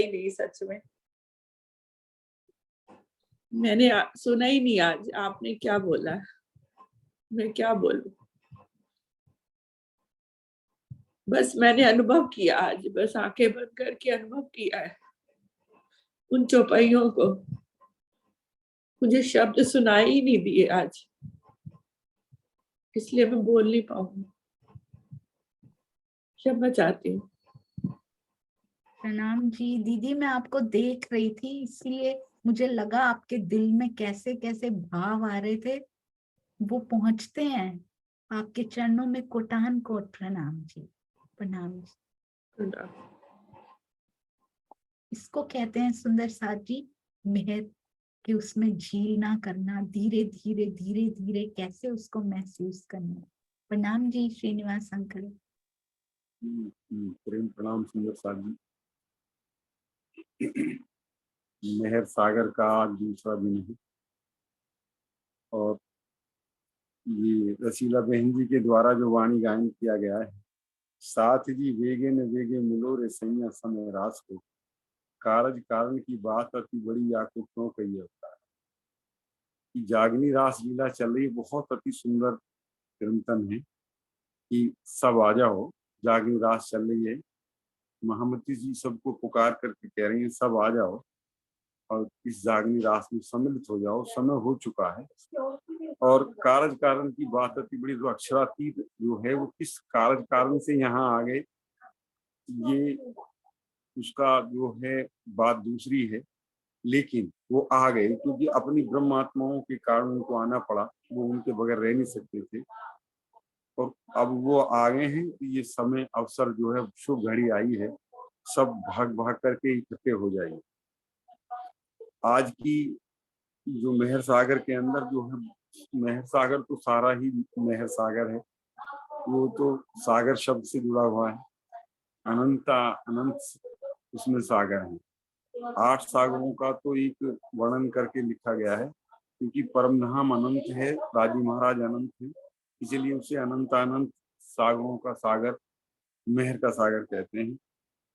ही नहीं सच में। मैंने सुना ही नहीं आज आपने क्या बोला, मैं क्या बोलूं। बस मैंने अनुभव किया आज, बस आंखें बंद करके अनुभव किया है उन चौपाइयों को। मुझे शब्द सुनाई ही नहीं दिए आज, इसलिए मैं बोल नहीं पाऊंगी। क्षमा चाहती हूँ। प्रणाम जी। दीदी मैं आपको देख रही थी, इसलिए मुझे लगा आपके दिल में कैसे कैसे भाव आ रहे थे, वो पहुंचते हैं आपके चरणों में। कोटान कोट प्रणाम जी, प्रणाम जी। इसको कहते हैं सुंदर साथ जी मेहर, कि उसमें झील ना करना, धीरे धीरे धीरे धीरे कैसे उसको महसूस करना। प्रणाम जी श्रीनिवास अंकल। प्रेम प्रणाम सुंदर साथ जी। मेहर सागर का आज दूसरा दिन है और ये रसीला बहन जी के द्वारा जो वाणी गायन किया गया है, साथ जी वेगे न वेगे मिलो रे सैया समय रास को, कारज कारण की बात अति बड़ी या को क्यों कही होता है। कि जागनी रास लीला चल रही, बहुत अति सुंदर चिंतन है कि सब आ जाओ, जागनी रास चल रही है। महामती जी सबको पुकार करके कह रही हैं सब आ जाओ और इस जागनी रास में सम्मिलित हो जाओ, समय हो चुका है। और कारज कारण की बात अति बड़ी, जो अक्षरातीत जो है वो किस कारज कारण से यहाँ आ गए, ये उसका जो है बात दूसरी है, लेकिन वो आ गए क्योंकि अपनी ब्रह्मात्माओं के कारण उनको आना पड़ा, वो उनके बगैर रह नहीं सकते थे। और अब वो आ गए हैं, ये समय अवसर जो है शुभ घड़ी आई है, सब भाग भाग करके इकट्ठे हो जाएंगे। आज की जो मेहर सागर के अंदर जो है, मेहर सागर तो सारा ही मेहर सागर है, वो तो सागर शब्द से जुड़ा हुआ है। अनंता अनंत उसमें सागर है। 8 सागरों का तो एक वर्णन करके लिखा गया है, क्योंकि परमधाम अनंत है, राजी महाराज अनंत है, इसलिए उसे अनंत अनंत सागरों का सागर मेहर का सागर कहते हैं।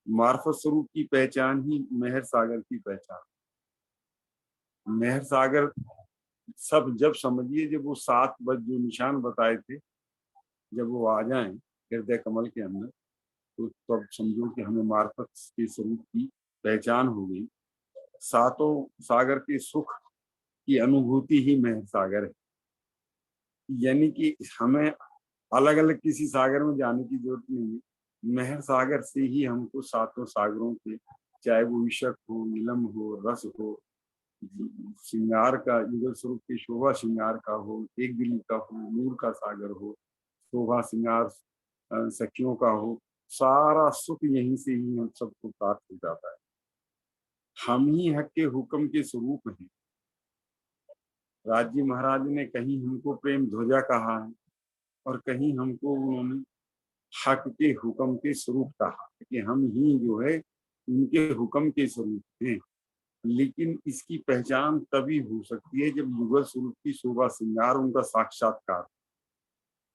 मार्फत स्वरूप की पहचान ही मेहर सागर की पहचान। मेहर सागर सब जब समझिए, जब वो 7 जो निशान बताए थे, जब वो आ जाएं हृदय कमल के अंदर, तो तब समझो कि हमें मार्फत के स्वरूप की पहचान हो गई। 7 सागर के सुख की अनुभूति ही मेहर सागर है। यानी कि हमें अलग अलग किसी सागर में जाने की जरूरत नहीं है, मेहर सागर से ही हमको 7 सागरों के, चाहे वो विशक हो, नीलम हो, रस हो, श्रृंगार का युगल स्वरूप के शोभा श्रृंगार का हो, एक दिली का हो, नूर का सागर हो, शोभा श्रृंगार सखियों का हो, सारा सुख यहीं से ही हम सबको प्राप्त हो जाता है। हम ही हक के हुक्म के स्वरूप हैं। राजी महाराज ने कहीं हमको प्रेम ध्वजा कहा है और कहीं हमको उन्होंने हक के हुक्म के स्वरूप कहा कि हम ही जो है उनके हुक्म के स्वरूप हैं। लेकिन इसकी पहचान तभी हो सकती है जब युगल स्वरूप की शोभा श्रृंगार उनका साक्षात्कार।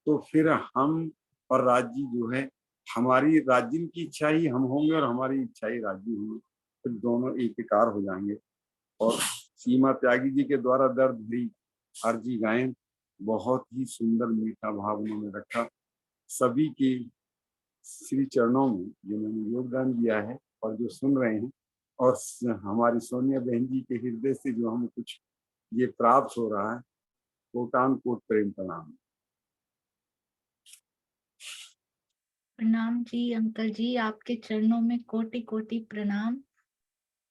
तो फिर हम और राज्य जो है, हमारी राज्य की इच्छा ही हम होंगे और हमारी इच्छा ही राज्य होंगे, फिर दोनों एकीकार हो जाएंगे। और सीमा त्यागी जी के द्वारा दर्द भरी अर्जी गायन बहुत ही सुंदर मीठा भाव उन्होंने रखा। सभी के श्री चरणों में जिन्होंने योगदान दिया है और जो सुन रहे हैं, और हमारी सोनिया बहन जी के हृदय से जो हमें कुछ ये प्राप्त हो रहा है, कोटान कोट प्रेम प्रणाम। प्रणाम जी अंकल जी, आपके चरणों में कोटि कोटि प्रणाम।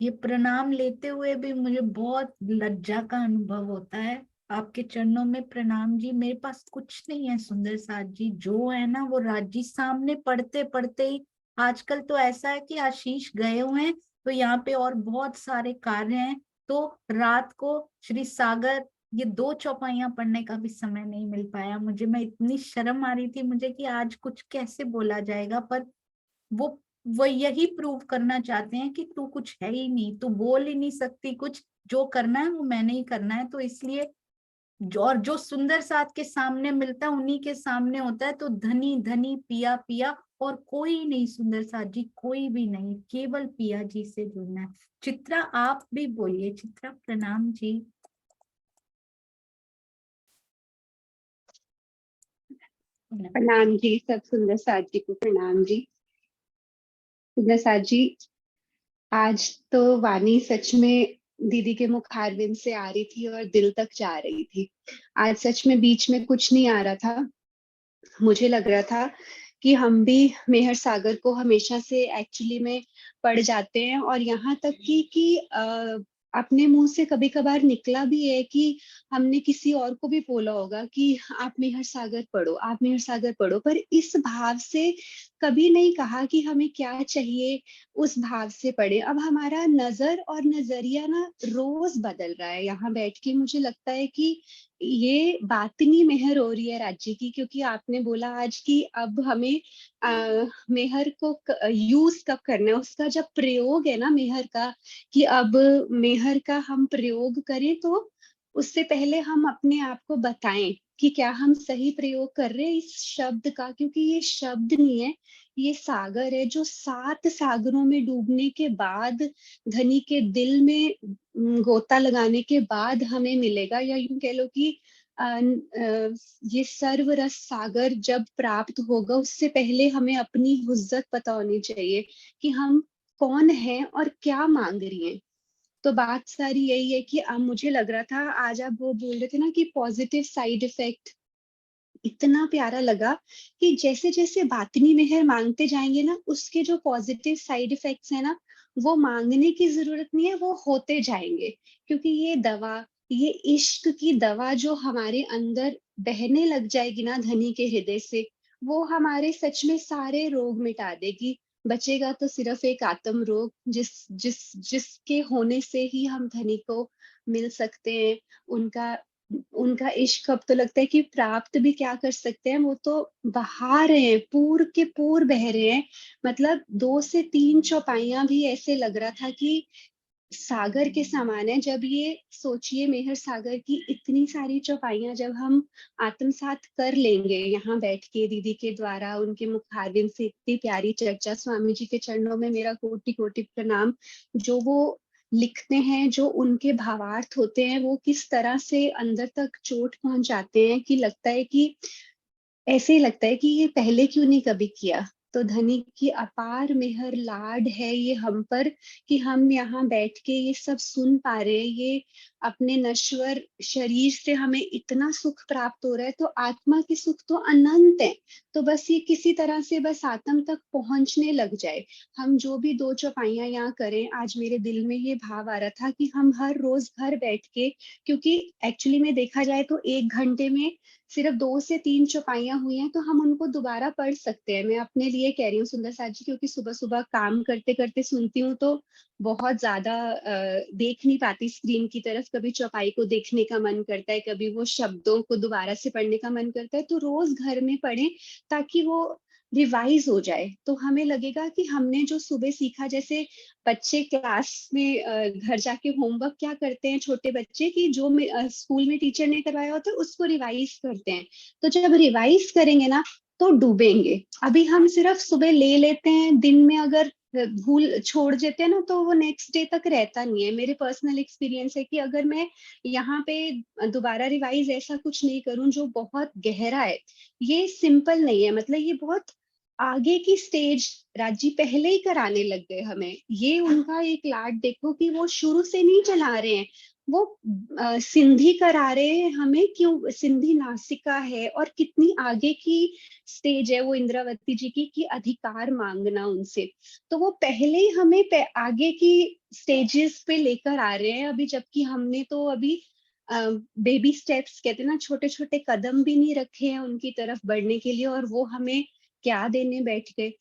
ये प्रणाम लेते हुए भी मुझे बहुत लज्जा का अनुभव होता है। आपके चरणों में प्रणाम जी। मेरे पास कुछ नहीं है सुंदर साथ जी, जो है ना वो राजी सामने पढ़ते पढ़ते ही। आजकल तो ऐसा है कि आशीष गए हुए हैं, तो यहाँ पे और बहुत सारे कार्य हैं, तो रात को श्री सागर ये 2 चौपाइयां पढ़ने का भी समय नहीं मिल पाया मुझे। मैं इतनी शर्म आ रही थी मुझे कि आज कुछ कैसे बोला जाएगा, पर वो वो यही प्रूव करना चाहते हैं कि तू कुछ है ही नहीं, तू बोल ही नहीं सकती कुछ, जो करना है वो मैंने ही करना है। तो इसलिए जो सुंदर साथ के सामने मिलता है उन्हीं के सामने होता है। तो धनी धनी पिया पिया, और कोई नहीं सुंदर साथ जी, कोई भी नहीं, केवल पिया जी से जुड़ना है। चित्रा आप भी बोलिए। चित्रा प्रणाम जी। प्रणाम जी, सब सुंदर साथ जी को प्रणाम जी। सुंदर साथ जी, आज तो वाणी सच में दीदी के मुखारविंद से आ रही थी और दिल तक जा रही थी। आज सच में बीच में कुछ नहीं आ रहा था। मुझे लग रहा था कि हम भी मेहर सागर को हमेशा से एक्चुअली में पढ़ जाते हैं, और यहाँ तक कि अपने मुंह से कभी कभार निकला भी है कि हमने किसी और को भी बोला होगा कि आप मेहर सागर पढ़ो, आप मेहर सागर पढ़ो, पर इस भाव से कभी नहीं कहा कि हमें क्या चाहिए, उस भाव से पढ़े। अब हमारा नजर और नजरिया ना रोज बदल रहा है। यहाँ बैठ के मुझे लगता है कि ये बातनी मेहर हो रही है राज्य की, क्योंकि आपने बोला आज कि अब हमें मेहर को यूज कब करना है, उसका जब प्रयोग है ना मेहर का, कि अब मेहर का हम प्रयोग करें, तो उससे पहले हम अपने आप को बताएं कि क्या हम सही प्रयोग कर रहे हैं इस शब्द का, क्योंकि ये शब्द नहीं है, ये सागर है जो 7 सागरों में डूबने के बाद, धनी के दिल में गोता लगाने के बाद हमें मिलेगा। या यूं कह लो कि ये सर्वरस सागर जब प्राप्त होगा, उससे पहले हमें अपनी हुज्जत पता होनी चाहिए कि हम कौन हैं और क्या मांग रही हैं। तो बात सारी यही है कि अब मुझे लग रहा था, आज आप वो बोल रहे थे ना कि पॉजिटिव साइड इफेक्ट, इतना प्यारा लगा कि जैसे जैसे बातनी मेहर मांगते जाएंगे ना, उसके जो पॉजिटिव साइड इफेक्ट्स है ना, वो मांगने की जरूरत नहीं है, वो होते जाएंगे। क्योंकि ये दवा, ये इश्क की दवा जो हमारे अंदर बहने लग जाएगी ना धनी के हृदय से, वो हमारे सच में सारे रोग मिटा देगी। बचेगा तो सिर्फ एक आत्म रोग, जिस जिस जिसके होने से ही हम धनी को मिल सकते हैं। उनका उनका इश्क अब तो लगता है कि प्राप्त भी क्या कर सकते हैं, वो तो बहा रहे हैं, पूर के पूर बह रहे हैं। मतलब 2 से 3 चौपाइयां भी ऐसे लग रहा था कि सागर के समान है। जब ये सोचिए मेहर सागर की इतनी सारी चौपाइयां जब हम आत्मसात कर लेंगे यहाँ बैठ के दीदी के द्वारा, उनके मुखारविंद से इतनी प्यारी चर्चा, स्वामी जी के चरणों में मेरा कोटि कोटि प्रणाम। जो वो लिखते हैं, जो उनके भावार्थ होते हैं, वो किस तरह से अंदर तक चोट पहुंचाते हैं कि लगता है कि ऐसे ही लगता है कि ये पहले क्यों नहीं कभी किया। तो धनी की अपार मेहर लाड है ये हम पर, कि हम यहाँ बैठ के ये सब सुन पा रहे हैं। ये अपने नश्वर शरीर से हमें इतना सुख प्राप्त हो रहा है, तो आत्मा के सुख तो अनंत है। तो बस ये किसी तरह से बस आत्म तक पहुंचने लग जाए। हम जो भी 2 चौपाइयां यहाँ करें, आज मेरे दिल में ये भाव आ रहा था कि हम हर रोज घर बैठ के, क्योंकि एक्चुअली में देखा जाए तो 1 घंटे में सिर्फ 2 से 3 चौपाइयां हुई हैं, तो हम उनको दोबारा पढ़ सकते हैं। मैं अपने लिए कह रही हूँ सुंदर साथ जी, क्योंकि सुबह सुबह काम करते करते सुनती हूँ, तो बहुत ज्यादा देख नहीं पाती स्क्रीन की तरफ। कभी चौपाई को देखने का मन करता है, कभी वो शब्दों को दोबारा से पढ़ने का मन करता है। तो रोज घर में पढ़ें ताकि वो रिवाइज हो जाए, तो हमें लगेगा कि हमने जो सुबह सीखा, जैसे बच्चे क्लास में घर जाके होमवर्क क्या करते हैं छोटे बच्चे, कि जो स्कूल में टीचर ने करवाया होता है उसको रिवाइज करते हैं। तो जब रिवाइज करेंगे ना, तो डूबेंगे। अभी हम सिर्फ सुबह ले लेते हैं, दिन में अगर भूल छोड़ देते हैं ना, तो वो नेक्स्ट डे तक रहता नहीं है। मेरे पर्सनल एक्सपीरियंस है कि अगर मैं यहाँ पे दोबारा रिवाइज ऐसा कुछ नहीं करूं जो बहुत गहरा है, ये सिंपल नहीं है, मतलब ये बहुत आगे की स्टेज राजी पहले ही कराने लग गए हमें। ये उनका एक लाड देखो कि वो शुरू से नहीं चला रहे हैं, वो सिंधी करा रहे हैं हमें। क्यों सिंधी नासिका है, और कितनी आगे की स्टेज है वो इंद्रावती जी की, कि अधिकार मांगना उनसे। तो वो पहले ही हमें आगे की स्टेजेस पे लेकर आ रहे हैं अभी, जबकि हमने तो अभी बेबी स्टेप्स कहते हैं ना, छोटे छोटे कदम भी नहीं रखे हैं उनकी तरफ बढ़ने के लिए, और वो हमें क्या देने बैठ गए।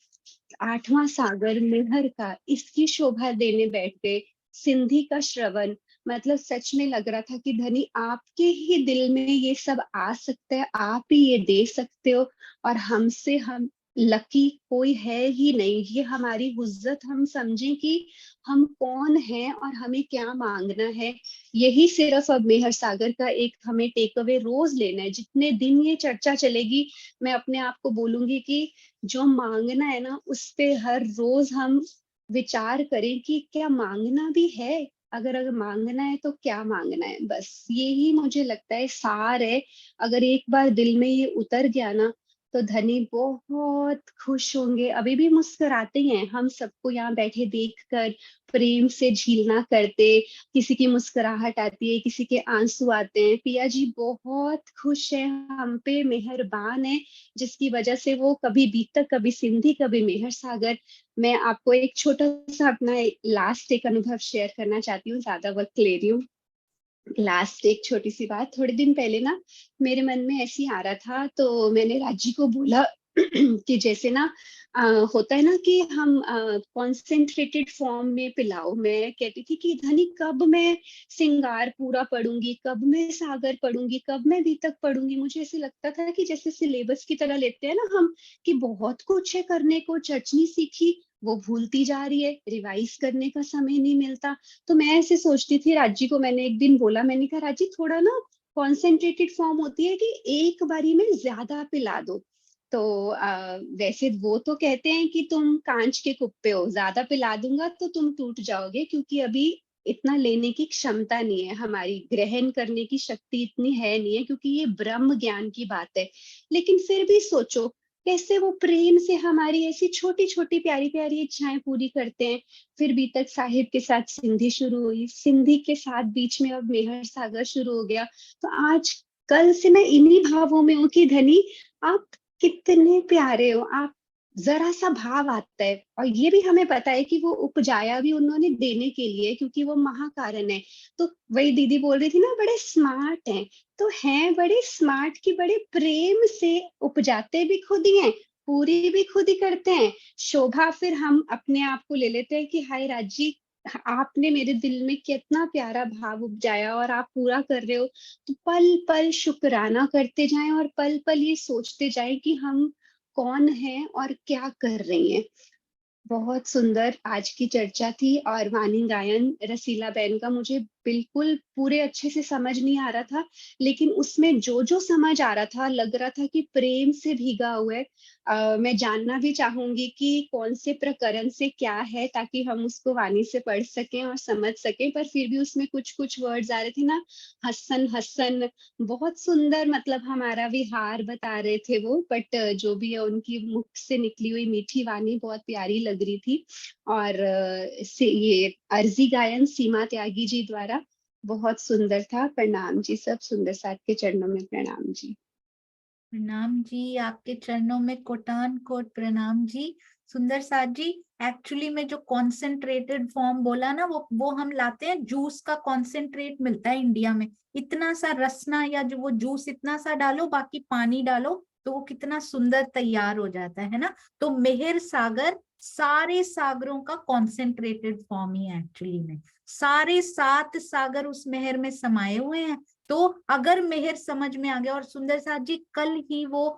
8वां सागर मेहर का, इसकी शोभा देने बैठ गए। सिंधी का श्रवण, मतलब सच में लग रहा था कि धनी आपके ही दिल में ये सब आ सकता है, आप ही ये दे सकते हो, और हमसे हम लकी कोई है ही नहीं। ये हमारी हुज्जत हम समझें कि हम कौन हैं और हमें क्या मांगना है। यही सिर्फ अब मेहर सागर का एक हमें टेक अवे रोज लेना है। जितने दिन ये चर्चा चलेगी, मैं अपने आप को बोलूंगी कि जो मांगना है ना, उस पे हर रोज हम विचार करें कि क्या मांगना भी है। अगर मांगना है तो क्या मांगना है, बस यही मुझे लगता है सार है। अगर एक बार दिल में ये उतर गया ना, तो धनी बहुत खुश होंगे। अभी भी मुस्कुराते हैं हम सबको यहाँ बैठे देखकर, प्रेम से झीलना करते। किसी की मुस्कुराहट आती है, किसी के आंसू आते हैं। पिया जी बहुत खुश है, हम पे मेहरबान है, जिसकी वजह से वो कभी बीतक, कभी सिंधी, कभी मेहर सागर। मैं आपको एक छोटा सा अपना लास्ट एक अनुभव शेयर करना चाहती हूँ, ज्यादा वक्त ले रही हूँ। लास्ट एक छोटी सी बात, थोड़े दिन पहले ना मेरे मन में ऐसी आ रहा था, तो मैंने राजी को बोला कि जैसे ना होता है ना कि हम कॉन्सेंट्रेटेड फॉर्म में पिलाओ। मैं कहती थी कि धनी कब मैं सिंगार पूरा पढ़ूंगी, कब मैं सागर पढ़ूंगी, कब मैं बीतक पढ़ूंगी। मुझे ऐसे लगता था कि जैसे सिलेबस की तरह लेते हैं ना हम, कि बहुत कुछ है करने को, चटनी सीखी वो भूलती जा रही है, रिवाइज करने का समय नहीं मिलता। तो मैं ऐसे सोचती थी। राजी को मैंने एक दिन बोला, मैंने कहा राजी थोड़ा ना कॉन्सेंट्रेटेड फॉर्म होती है कि एक बारी में ज्यादा पिला दो। तो वैसे वो तो कहते हैं कि तुम कांच के कुप्पे हो, ज्यादा पिला दूंगा तो तुम टूट जाओगे, क्योंकि अभी इतना लेने की क्षमता नहीं है हमारी, ग्रहण करने की शक्ति इतनी है नहीं है, क्योंकि ये ब्रह्म ज्ञान की बात है। लेकिन फिर भी सोचो कैसे वो प्रेम से हमारी ऐसी छोटी छोटी प्यारी प्यारी इच्छाएं पूरी करते हैं। फिर बीतक साहिब के साथ सिंधी शुरू हुई, सिंधी के साथ बीच में अब मेहर सागर शुरू हो गया। तो आज कल से मैं इन्हीं भावों में हूँ कि धनी आप कितने प्यारे हो। आप जरा सा भाव आता है, और ये भी हमें पता है कि वो उपजाया भी उन्होंने देने के लिए, क्योंकि वो महाकारण है। तो वही दीदी बोल रही थी ना, बड़े स्मार्ट हैं। तो हैं बड़े स्मार्ट की बड़े प्रेम से उपजाते भी खुद ही हैं, पूरी भी खुद ही करते हैं। शोभा फिर हम अपने आप को ले लेते हैं कि हाय राजी, आपने मेरे दिल में कितना प्यारा भाव उपजाया और आप पूरा कर रहे हो। तो पल पल शुक्राना करते जाएं, और पल पल ये सोचते जाएं कि हम कौन हैं और क्या कर रही हैं। बहुत सुंदर आज की चर्चा थी। और वाणी गायन रसीला बहन का मुझे बिल्कुल पूरे अच्छे से समझ नहीं आ रहा था, लेकिन उसमें जो जो समझ आ रहा था लग रहा था कि प्रेम से भीगा हुआ है। मैं जानना भी चाहूंगी कि कौन से प्रकरण से क्या है, ताकि हम उसको वाणी से पढ़ सकें और समझ सकें। पर फिर भी उसमें कुछ कुछ वर्ड्स आ रहे थे ना, हसन हसन, बहुत सुंदर, मतलब हमारा विहार बता रहे थे वो। बट जो भी है, उनकी मुख से निकली हुई मीठी वाणी बहुत प्यारी लग रही थी। और ये अर्जी गायन सीमा त्यागी जी द्वारा बहुत सुंदर था। प्रणाम जी, सब सुंदर साथ के चरणों में प्रणाम जी। प्रणाम जी, आपके चरणों में कोटान कोट प्रणाम जी। सुंदर साथ जी, एक्चुअली में जो कॉन्सेंट्रेटेड फॉर्म बोला ना, वो हम लाते हैं, जूस का कॉन्सेंट्रेट मिलता है इंडिया में। इतना सा रसना या जो वो जूस इतना सा डालो, बाकी पानी डालो, तो वो कितना सुंदर तैयार हो जाता है ना। तो मेहर सागर सारे सागरों का कॉन्सेंट्रेटेड फॉर्म ही है एक्चुअली में। सारे 7 सागर उस मेहर में समाये हुए हैं। तो अगर मेहर समझ में आ गया, और सुंदर साथ जी कल ही वो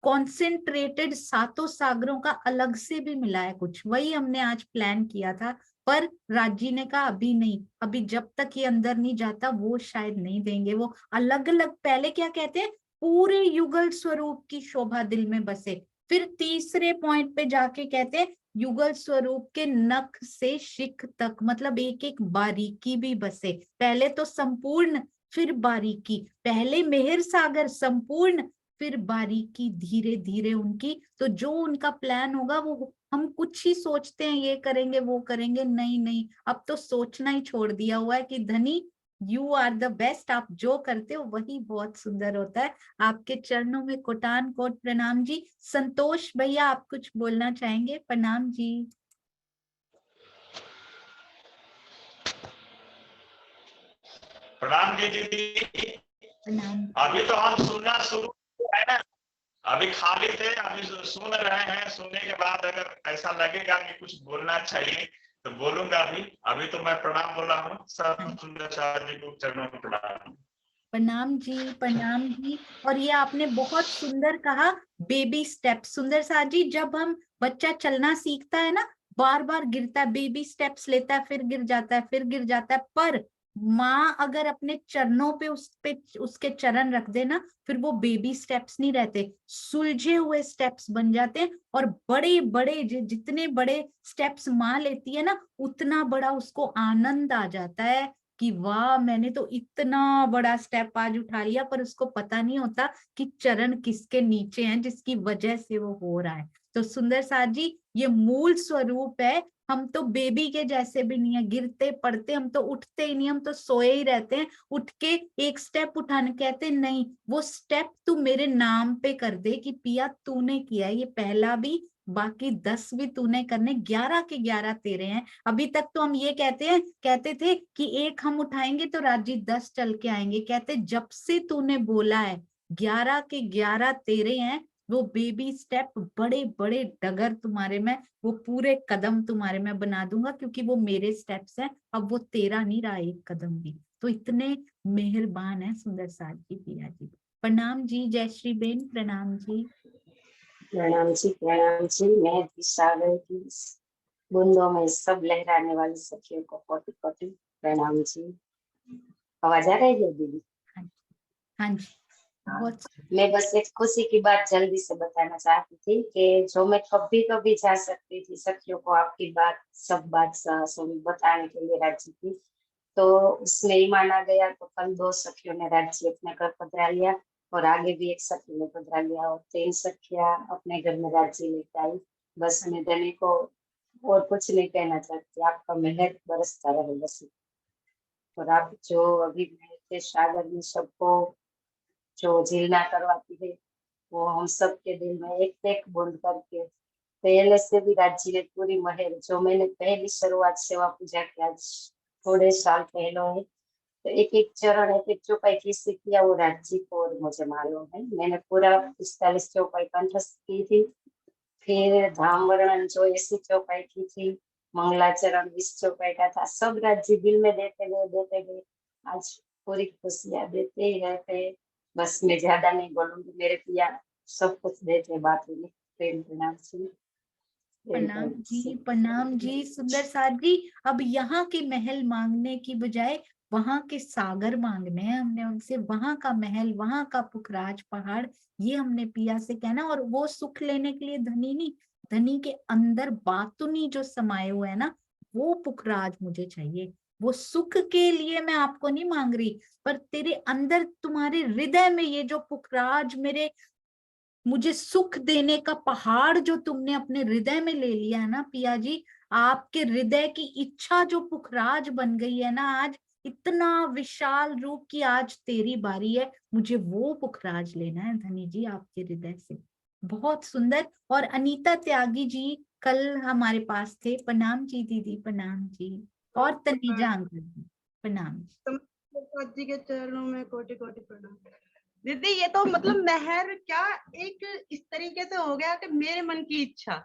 कॉन्सेंट्रेटेड 7 सागरों का अलग से भी मिला है कुछ, वही हमने आज प्लान किया था। पर राजी ने कहा अभी नहीं, अभी जब तक ये अंदर नहीं जाता वो शायद नहीं देंगे। वो अलग अलग, पहले क्या कहते हैं, पूरे युगल स्वरूप की शोभा दिल में बसे। फिर तीसरे पॉइंट पे जाके कहते हैं युगल स्वरूप के नख से शिख तक, मतलब एक एक बारीकी भी बसे। पहले तो संपूर्ण, फिर बारीकी। पहले मेहर सागर संपूर्ण, फिर बारीकी धीरे धीरे उनकी। तो जो उनका प्लान होगा, वो हम कुछ ही सोचते हैं ये करेंगे वो करेंगे, नहीं नहीं, अब तो सोचना ही छोड़ दिया हुआ है कि धनी यू आर द बेस्ट, आप जो करते हो वही बहुत सुंदर होता है। आपके चरणों में कोटान कोट प्रणाम जी। संतोष भैया, आप कुछ बोलना चाहेंगे? प्रणाम जी। प्रणाम जी दीदी। प्रणाम। अभी तो हम सुनना शुरू है ना, अभी खाली थे, अभी सुन रहे हैं। सुनने के बाद अगर ऐसा लगेगा कि कुछ बोलना चाहिए तो बोलूंगा। अभी अभी तो मैं प्रणाम बोला हूँ। सब सुंदर शाह जी को चरणों में प्रणाम। प्रणाम जी, प्रणाम जी। और ये आपने बहुत सुंदर कहा, बेबी स्टेप्स। सुंदर साथ जी, जब हम बच्चा चलना सीखता है ना, बार बार गिरता है, बेबी स्टेप्स लेता है, फिर गिर जाता है, फिर गिर जाता है, पर माँ अगर अपने चरणों पे उसके चरण रख दे ना, फिर वो बेबी स्टेप्स नहीं रहते, सुलझे हुए स्टेप्स बन जाते हैं। और बड़े बड़े जितने बड़े स्टेप्स माँ लेती है ना, उतना बड़ा उसको आनंद आ जाता है कि वाह, मैंने तो इतना बड़ा स्टेप आज उठा लिया। पर उसको पता नहीं होता कि चरण किसके नीचे हैं, जिसकी वजह से वो हो रहा है। तो सुंदर साथ जी, ये मूल स्वरूप है। हम तो बेबी के जैसे भी नहीं है, गिरते पड़ते, हम तो उठते ही नहीं, हम तो सोए ही रहते हैं। उठ के एक स्टेप उठाने कहते नहीं, वो स्टेप तू मेरे नाम पे कर दे कि पिया तूने किया, ये पहला भी, बाकी 10 भी तूने करने, 11 के 11 तेरे हैं। अभी तक तो हम ये कहते थे कि एक हम उठाएंगे तो राजी 10 चल के आएंगे। कहते जब से तूने बोला है 11 के 11 तेरे हैं, वो बेबी स्टेप, बड़े बड़े डगर तुम्हारे में, वो पूरे कदम तुम्हारे में बना दूंगा, क्योंकि वो मेरे स्टेप्स हैं। अब वो तेरा नहीं रहा एक कदम भी। तो इतने मेहरबान है सुंदर साथ जी, पिया जी। प्रणाम जी जयश्री बेन, प्रणाम जी। प्रणाम जी, प्रणाम जी। मैं भी सागर की बूंदों में सब लहराने वाली सखियों को कोटि कोटि प्रणाम जी। आवाज आ रही है दीदी? हाँ जी, बहुत। मैं बस एक खुशी की बात जल्दी से बताना चाहती थी कि जो मैं कभी कभी जा सकती थी सखियों को आपकी बात, सब बात बताने के लिए राज्य की, तो उसमें ईमान आ गया। तो कल 2 सखियों ने राज्य अपने घर पधरा लिया और आगे भी एक सखी ने पधरा लिया और 3 सखियां अपने घर में राज्य लेकर आई। बस मैं धनी को और कुछ नहीं कहना चाहती, आपका मेहर बरसता रहे बस। और आप जो अभी के सागर में सबको जो झीलना करवाती है, वो हम सबके दिल में एक एक बूंद करके पहले से भी राज्य ने पूरी मेहर, जो मैंने पहली शुरुआत सेवा पूजा की आज थोड़े साल पहले है, तो एक एक चरण एक एक चौपाई किससे किया वो राज्य को और मुझे मालूम है। मैंने पूरा 45 चौपाई कंठस्थ की थी। फिर धाम वर्णन जो ऐसी चौपाई की थी, मंगलाचरण 20 चौपाई का था, सब राज्य दिल में देते गए। आज पूरी खुशियां देते ही रहते। बस मैं ज्यादा नहीं बोलूंगी, मेरे पिया सब कुछ देते बात में। प्रेम प्रणाम जी। प्रणाम जी, प्रणाम जी। सुंदर साथ जी, अब यहाँ के महल मांगने की बजाय वहां के सागर मांगने हैं हमने उनसे। वहां का महल, वहां का पुखराज पहाड़, ये हमने पिया से कहना। और वो सुख लेने के लिए धनी नहीं, धनी के अंदर बातुनी जो समाये हुए है ना, वो पुखराज मुझे चाहिए। वो सुख के लिए मैं आपको नहीं मांग रही, पर तेरे अंदर, तुम्हारे हृदय में ये जो पुखराज, मुझे सुख देने का पहाड़ जो तुमने अपने हृदय में ले लिया है ना पिया जी, आपके हृदय की इच्छा जो पुखराज बन गई है ना आज, इतना विशाल रूप की आज तेरी बारी है, मुझे वो पुखराज लेना है धनी जी आपके हृदय से। बहुत सुंदर। और अनीता त्यागी जी कल हमारे पास थे, प्रणाम जी दीदी, प्रणाम जी। और तनीजा अंकल जी, प्रणाम। जी के चरणों में कोटि कोटि प्रणाम। दीदी ये तो मतलब मेहर क्या एक इस तरीके से हो गया कि मेरे मन की इच्छा।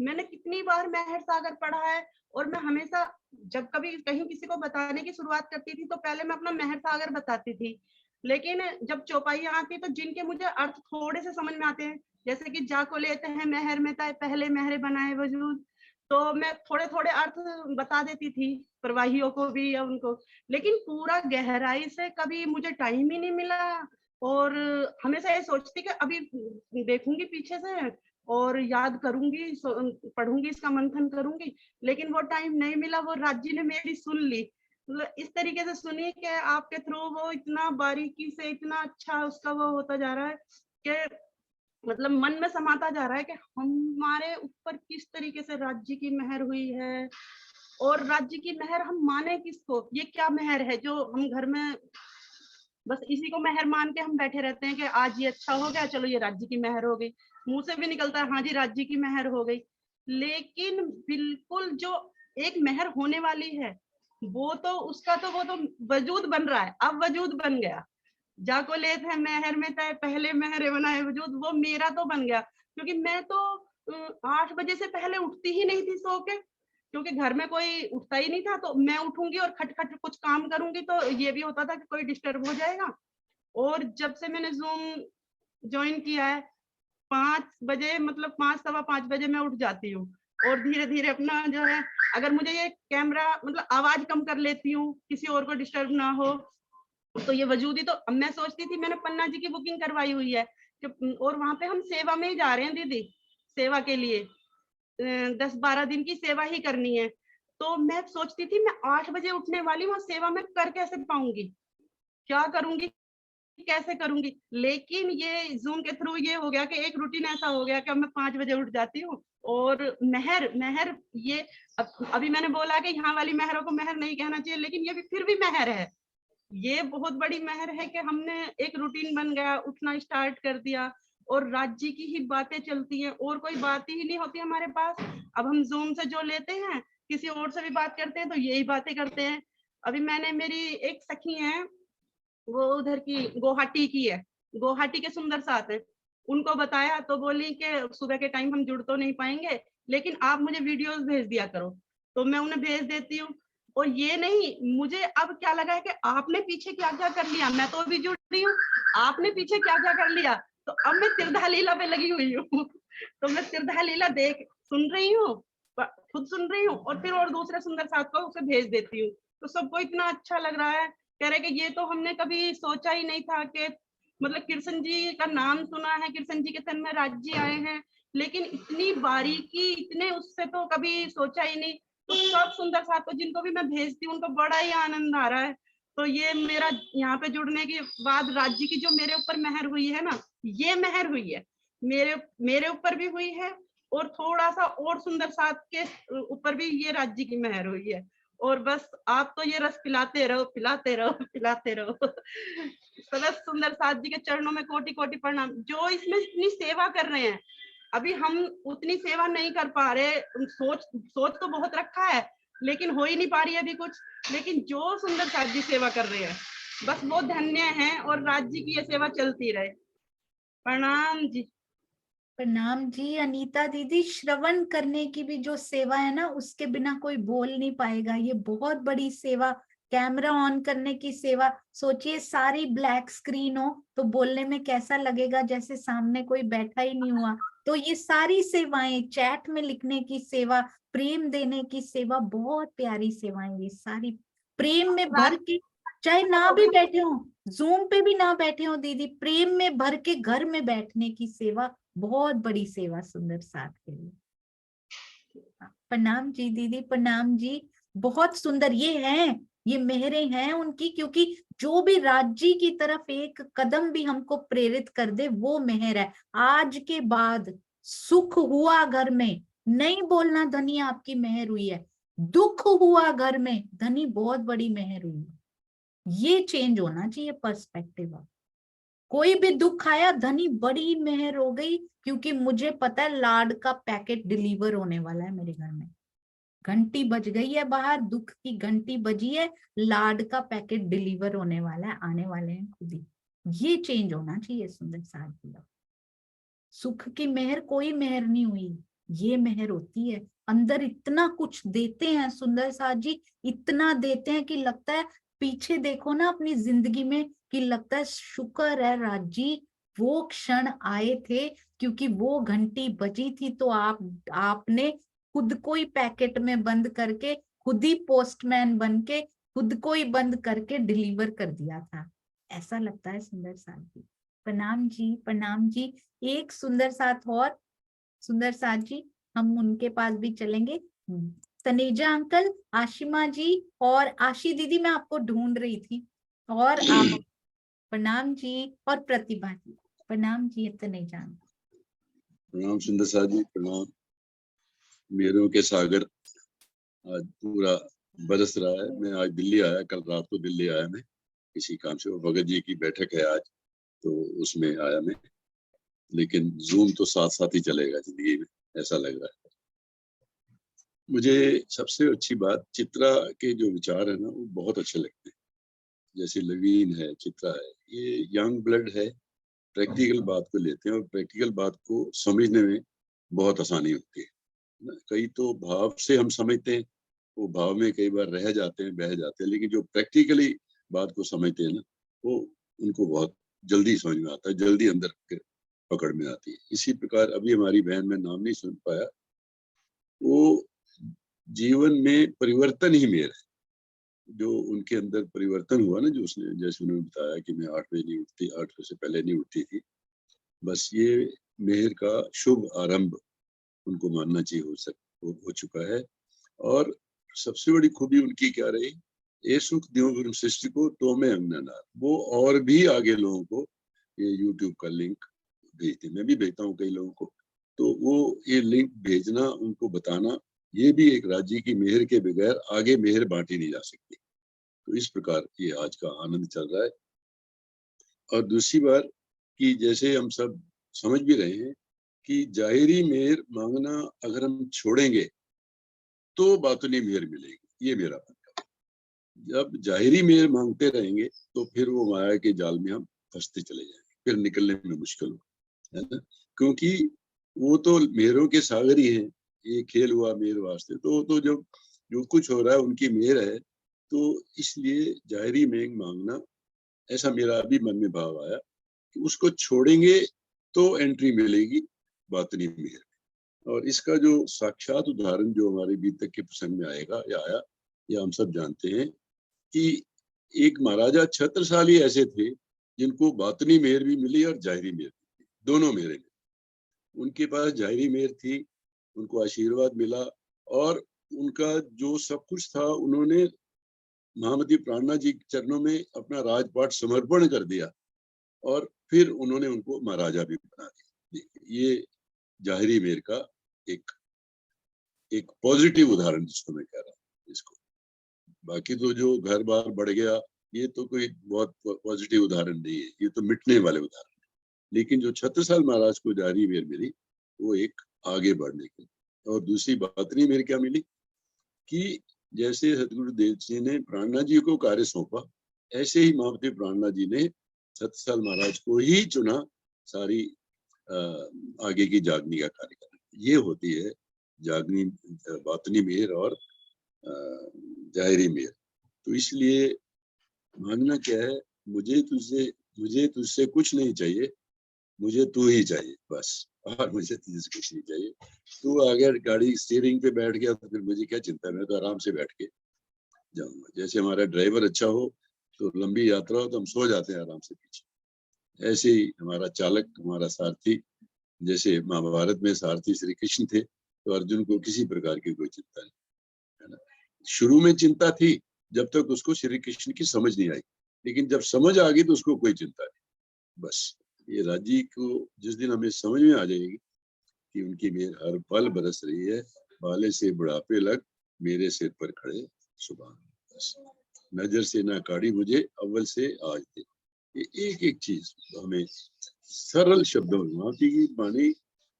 मैंने कितनी बार मेहर सागर पढ़ा है और मैं हमेशा जब कभी कहीं किसी को बताने की शुरुआत करती थी तो पहले मैं अपना मेहर सागर बताती थी। लेकिन जब चौपाइयां आती तो जिनके मुझे अर्थ थोड़े से समझ में आते हैं, जैसे कि जाको लेते हैं मेहर में ताए पहले मेहरे बनाए वजूद, तो मैं थोड़े थोड़े अर्थ बता देती थी प्रवाहियों को भी या उनको। लेकिन पूरा गहराई से कभी मुझे टाइम ही नहीं मिला और हमेशा ये सोचती कि अभी देखूंगी पीछे से और याद करूंगी, पढ़ूंगी, इसका मंथन करूंगी, लेकिन वो टाइम नहीं मिला। वो राज्य ने मेरी सुन ली, इस तरीके से सुनी कि आपके थ्रू वो इतना बारीकी से, इतना अच्छा उसका वो होता जा रहा है कि मतलब मन में समाता जा रहा है कि हमारे ऊपर किस तरीके से राज्य की मेहर हुई है। और राज्य की मेहर हम माने किसको, ये क्या मेहर है जो हम घर में बस इसी को मेहर मान के हम बैठे रहते हैं कि आज ये अच्छा हो गया, चलो ये राज्य की मेहर हो गई, मुंह से भी निकलता है हाँ जी राज्य की मेहर हो गई। लेकिन बिल्कुल जो एक मेहर होने वाली है वो तो उसका तो वो तो वजूद बन रहा है, अब वजूद बन गया। जाको लेत है मेहर में तय पहले मेहरे बनाए वजूद, वो मेरा तो बन गया। क्योंकि मैं तो 8 बजे से पहले उठती ही नहीं थी सो के, क्योंकि घर में कोई उठता ही नहीं था। तो मैं उठूंगी और खट खट कुछ काम करूंगी तो ये भी होता था कि कोई डिस्टर्ब हो जाएगा, और जब से मैंने जूम ज्वाइन किया है 5 बजे, मतलब 5 सवा 5 बजे मैं उठ जाती हूँ और धीरे धीरे अपना जो है, अगर मुझे ये कैमरा मतलब आवाज कम कर लेती हूँ, किसी और को डिस्टर्ब ना हो, तो ये वजूदी। तो अब मैं सोचती थी, मैंने पन्ना जी की बुकिंग करवाई हुई है और वहां पे हम सेवा में ही जा रहे हैं दीदी, सेवा के लिए 10-12 दिन की सेवा ही करनी है। तो मैं सोचती थी मैं 8 बजे उठने वाली हूँ, सेवा में कर कैसे पाऊंगी, क्या करूंगी, कैसे करूंगी। लेकिन ये जूम के थ्रू ये हो गया कि एक रूटीन ऐसा हो गया कि अब मैं 5 बजे उठ जाती हूँ। और मेहर ये अभी मैंने बोला कि यहाँ वाली मेहरों को मेहर नहीं कहना चाहिए, लेकिन ये भी फिर भी मेहर है, ये बहुत बड़ी मेहर है कि हमने एक रूटीन बन गया, उठना स्टार्ट कर दिया और राज्य की ही बातें चलती हैं, और कोई बात ही नहीं होती हमारे पास। अब हम जूम से जो लेते हैं, किसी और से भी बात करते हैं तो यही बातें करते हैं। अभी मैंने, मेरी एक सखी है, वो उधर की गुवाहाटी की है, गुवाहाटी के सुंदर साथ है, उनको बताया तो बोली कि सुबह के टाइम हम जुड़ तो नहीं पाएंगे, लेकिन आप मुझे वीडियोस भेज दिया करो। तो मैं उन्हें भेज देती हूँ। और ये नहीं, मुझे अब क्या लगा है कि आपने पीछे क्या क्या कर लिया, मैं तो अभी जुड़ रही हूँ, आपने पीछे क्या क्या कर लिया। तो अब मैं तिरधा लीला पे लगी हुई हूँ तो मैं तिरधा लीला सुन रही हूँ, खुद सुन रही हूँ और फिर और दूसरे सुंदर साथ को उसे भेज देती हूँ। तो सबको इतना अच्छा लग रहा है, कह रहे कि ये तो हमने कभी सोचा ही नहीं था कि मतलब कृष्ण जी का नाम सुना है, कृष्ण जी के तन में राज्य आए हैं, लेकिन इतनी बारीकी, इतने उससे तो कभी सोचा ही नहीं। तो सब सुंदर साथ को जिनको भी मैं भेजती हूँ उनको बड़ा ही आनंद आ रहा है। तो ये मेरा यहाँ पे जुड़ने के बाद राज्य की जो मेरे ऊपर मेहर हुई है ना, ये मेहर हुई है, मेरे ऊपर भी हुई है और थोड़ा सा और सुंदर साथ के ऊपर भी ये राज्य की मेहर हुई है। और बस आप तो ये रस पिलाते रहो, पिलाते रहो, पिलाते रहो बस सुंदर साथ जी के चरणों में कोटि कोटि प्रणाम, जो इसमें इतनी सेवा कर रहे हैं। अभी हम उतनी सेवा नहीं कर पा रहे, सोच तो बहुत रखा है लेकिन हो ही नहीं पा रही है अभी कुछ। लेकिन जो सुंदर साथ जी सेवा कर रहे हैं, बस वो धन्य है और राज्य की ये सेवा चलती रहे। प्रणाम जी। प्रणाम जी। अनीता दीदी, श्रवण करने की भी जो सेवा है ना, उसके बिना कोई बोल नहीं पाएगा, ये बहुत बड़ी सेवा। कैमरा ऑन करने की सेवा, सोचिए सारी ब्लैक स्क्रीन हो तो बोलने में कैसा लगेगा, जैसे सामने कोई बैठा ही नहीं हुआ। तो ये सारी सेवाएं, चैट में लिखने की सेवा, प्रेम देने की सेवा, बहुत प्यारी सेवाएं ये सारी, प्रेम में भर के, चाहे ना भी बैठे हो, जूम पे भी ना बैठे हो दीदी, प्रेम में भर के घर में बैठने की सेवा, बहुत बड़ी सेवा सुंदर साथ के लिए। प्रणाम जी दीदी, प्रणाम जी। बहुत सुंदर ये है, ये मेहरें हैं उनकी, क्योंकि जो भी राज्य की तरफ एक कदम भी हमको प्रेरित कर दे वो मेहर है। आज के बाद सुख हुआ घर में, नहीं बोलना धनी आपकी मेहर हुई है, दुख हुआ घर में धनी बहुत बड़ी मेहर हुई है। ये चेंज होना चाहिए पर्सपेक्टिव। कोई भी दुख आया, धनी बड़ी मेहर हो गई, क्योंकि मुझे पता है लाड का पैकेट डिलीवर होने वाला है मेरे घर में। घंटी बज गई है बाहर, दुख की घंटी बजी है, लाड का पैकेट डिलीवर होने वाला है, आने वाले हैं खुद ही। ये चेंज होना चाहिए सुंदर साथ जी। सुख की मेहर कोई मेहर नहीं हुई, ये मेहर होती है। अंदर इतना कुछ देते हैं सुंदर साथ जी, इतना देते हैं कि लगता है, पीछे देखो ना अपनी जिंदगी में, कि लगता है शुक्र है राजी वो क्षण आए थे, क्योंकि वो घंटी बजी थी तो आपने खुद को ही पैकेट में बंद करके, खुद ही पोस्टमैन बन के, खुद को ही बंद करके डिलीवर कर दिया था। ऐसा लगता है सुंदर साथ जी। प्रणाम जी, प्रणाम जी। एक सुंदर साथ और, सुंदर साथ जी, हम उनके पास भी चलेंगे। तनेजा अंकल, आशिमा जी और आशी दीदी, मैं आपको ढूंढ रही थी, और आप। प्रणाम जी। और प्रतिभा जी, प्रणाम जी। तनेजा अंकल, प्रणाम सुंदर साथ जी, प्रणाम। मेरों के सागर आज पूरा बरस रहा है। मैं आज दिल्ली आया, कल रात को दिल्ली आया मैं किसी काम से, भगत जी की बैठक है आज, तो उसमें आया मैं। लेकिन जूम तो साथ साथ ही चलेगा जिंदगी में, ऐसा लग रहा है मुझे। सबसे अच्छी बात, चित्रा के जो विचार है ना, वो बहुत अच्छे लगते हैं। जैसे लवीन है, चित्रा है, ये यंग ब्लड है, प्रैक्टिकल बात को लेते हैं और प्रैक्टिकल बात को समझने में बहुत आसानी होती है। कई तो भाव से हम समझते हैं, वो भाव में कई बार रह जाते हैं, बह जाते हैं, लेकिन जो प्रैक्टिकली बात को समझते हैं ना, वो उनको बहुत जल्दी समझ में आता है, जल्दी अंदर के पकड़ में आती है। इसी प्रकार अभी हमारी बहन, मैं नाम नहीं सुन पाया, वो जीवन में परिवर्तन ही मेहर है। जो उनके अंदर परिवर्तन हुआ ना, जो उसने, जैसे उन्होंने बताया कि मैं 8 बजे नहीं उठती, 8 बजे से पहले नहीं उठती थी, बस ये मेहर का शुभ आरंभ उनको मानना चाहिए, हो चुका है। और सबसे बड़ी खूबी उनकी क्या रही, ये सुख दियो गुरु सृष्टि को तो मैं अंगनानार, वो और भी आगे लोगों को ये YouTube का लिंक भेजते, मैं भी भेजता हूँ कई लोगों को, तो वो ये लिंक भेजना, उनको बताना, ये भी एक राज्य की मेहर के बगैर आगे मेहर बांटी नहीं जा सकती। तो इस प्रकार ये आज का आनंद चल रहा है। और दूसरी बार कि जैसे हम सब समझ भी रहे हैं कि जाहिरी मेहर मांगना अगर हम छोड़ेंगे तो बातुनी मेहर मिलेगी, ये मेरा मानना है। जब जाहिरी मेहर मांगते रहेंगे तो फिर वो माया के जाल में हम फंसते चले जाएंगे, फिर निकलने में मुश्किल होगा, है ना। क्योंकि वो तो मेहरों के सागर ही हैं, ये खेल हुआ मेहर वास्ते, तो जो कुछ हो रहा है उनकी मेहर है। तो इसलिए जाहिरी मेहर मांगना, ऐसा मेरा अभी मन में भाव आया कि उसको छोड़ेंगे तो एंट्री मिलेगी बातनी मेहर। और इसका जो साक्षात उदाहरण जो हमारे बीतक के प्रसंग में आएगा या आया, या हम सब जानते हैं कि एक महाराजा छत्रसाली ऐसे थे जिनको बातनी मेहर भी मिली और जाहिरी मेहर भी मिली, दोनों मेहरें मिली। उनके पास जाहिरी मेहर थी, उनको आशीर्वाद मिला, और उनका जो सब कुछ था उन्होंने महामती प्राणनाथ जी के चरणों में अपना राजपाट समर्पण कर दिया, और फिर उन्होंने उनको महाराजा भी बना दिया। ये जाहिरी मेहर का एक पॉजिटिव उदाहरण जिसको मैं कह रहा हूँ इसको। बाकी तो जो घर बार बढ़ गया, ये तो कोई बहुत पॉजिटिव उदाहरण नहीं है, ये तो मिटने वाले उदाहरण है। लेकिन जो छत्रसाल महाराज को जाहिरी मेहर मिली, वो एक आगे बढ़ने की। और दूसरी बातनी मेहर क्या मिली कि जैसे सतगुरुदेव जी ने प्राणनाथ जी को कार्य सौंपा, ऐसे ही महामती प्राणनाथ जी ने छत्रसाल महाराज को ही चुना सारी आगे की जागनी का कार्य करना। ये होती है जागनी, बातनी मेहर और जाहिरी मेहर। तो इसलिए मांगना क्या है, मुझे तुझसे कुछ नहीं चाहिए, मुझे तू ही चाहिए बस, और मुझे तुझसे कुछ नहीं चाहिए। तू अगर गाड़ी स्टीयरिंग पे बैठ गया तो फिर मुझे क्या चिंता, मैं तो आराम से बैठ के जाऊंगा। जैसे हमारा ड्राइवर अच्छा हो तो लंबी यात्रा हो तो हम सो जाते हैं आराम से पीछे, ऐसे ही हमारा चालक, हमारा सारथी, जैसे महाभारत में सारथी श्री कृष्ण थे, तो अर्जुन को किसी प्रकार की कोई चिंता नहीं, है ना। शुरू में चिंता थी जब तक उसको श्री कृष्ण की समझ नहीं आई, लेकिन जब समझ आ गई तो उसको कोई चिंता नहीं। बस ये राजी को जिस दिन हमें समझ में आ जाएगी कि उनकी मेहर हर पल बरस रही है, बाले से बुढ़ापे लग मेरे सिर पर खड़े सुबह, बस नजर से ना काढ़ी मुझे अव्वल से आज दे। ये एक एक चीज हमें सरल शब्दों में, वहां की वाणी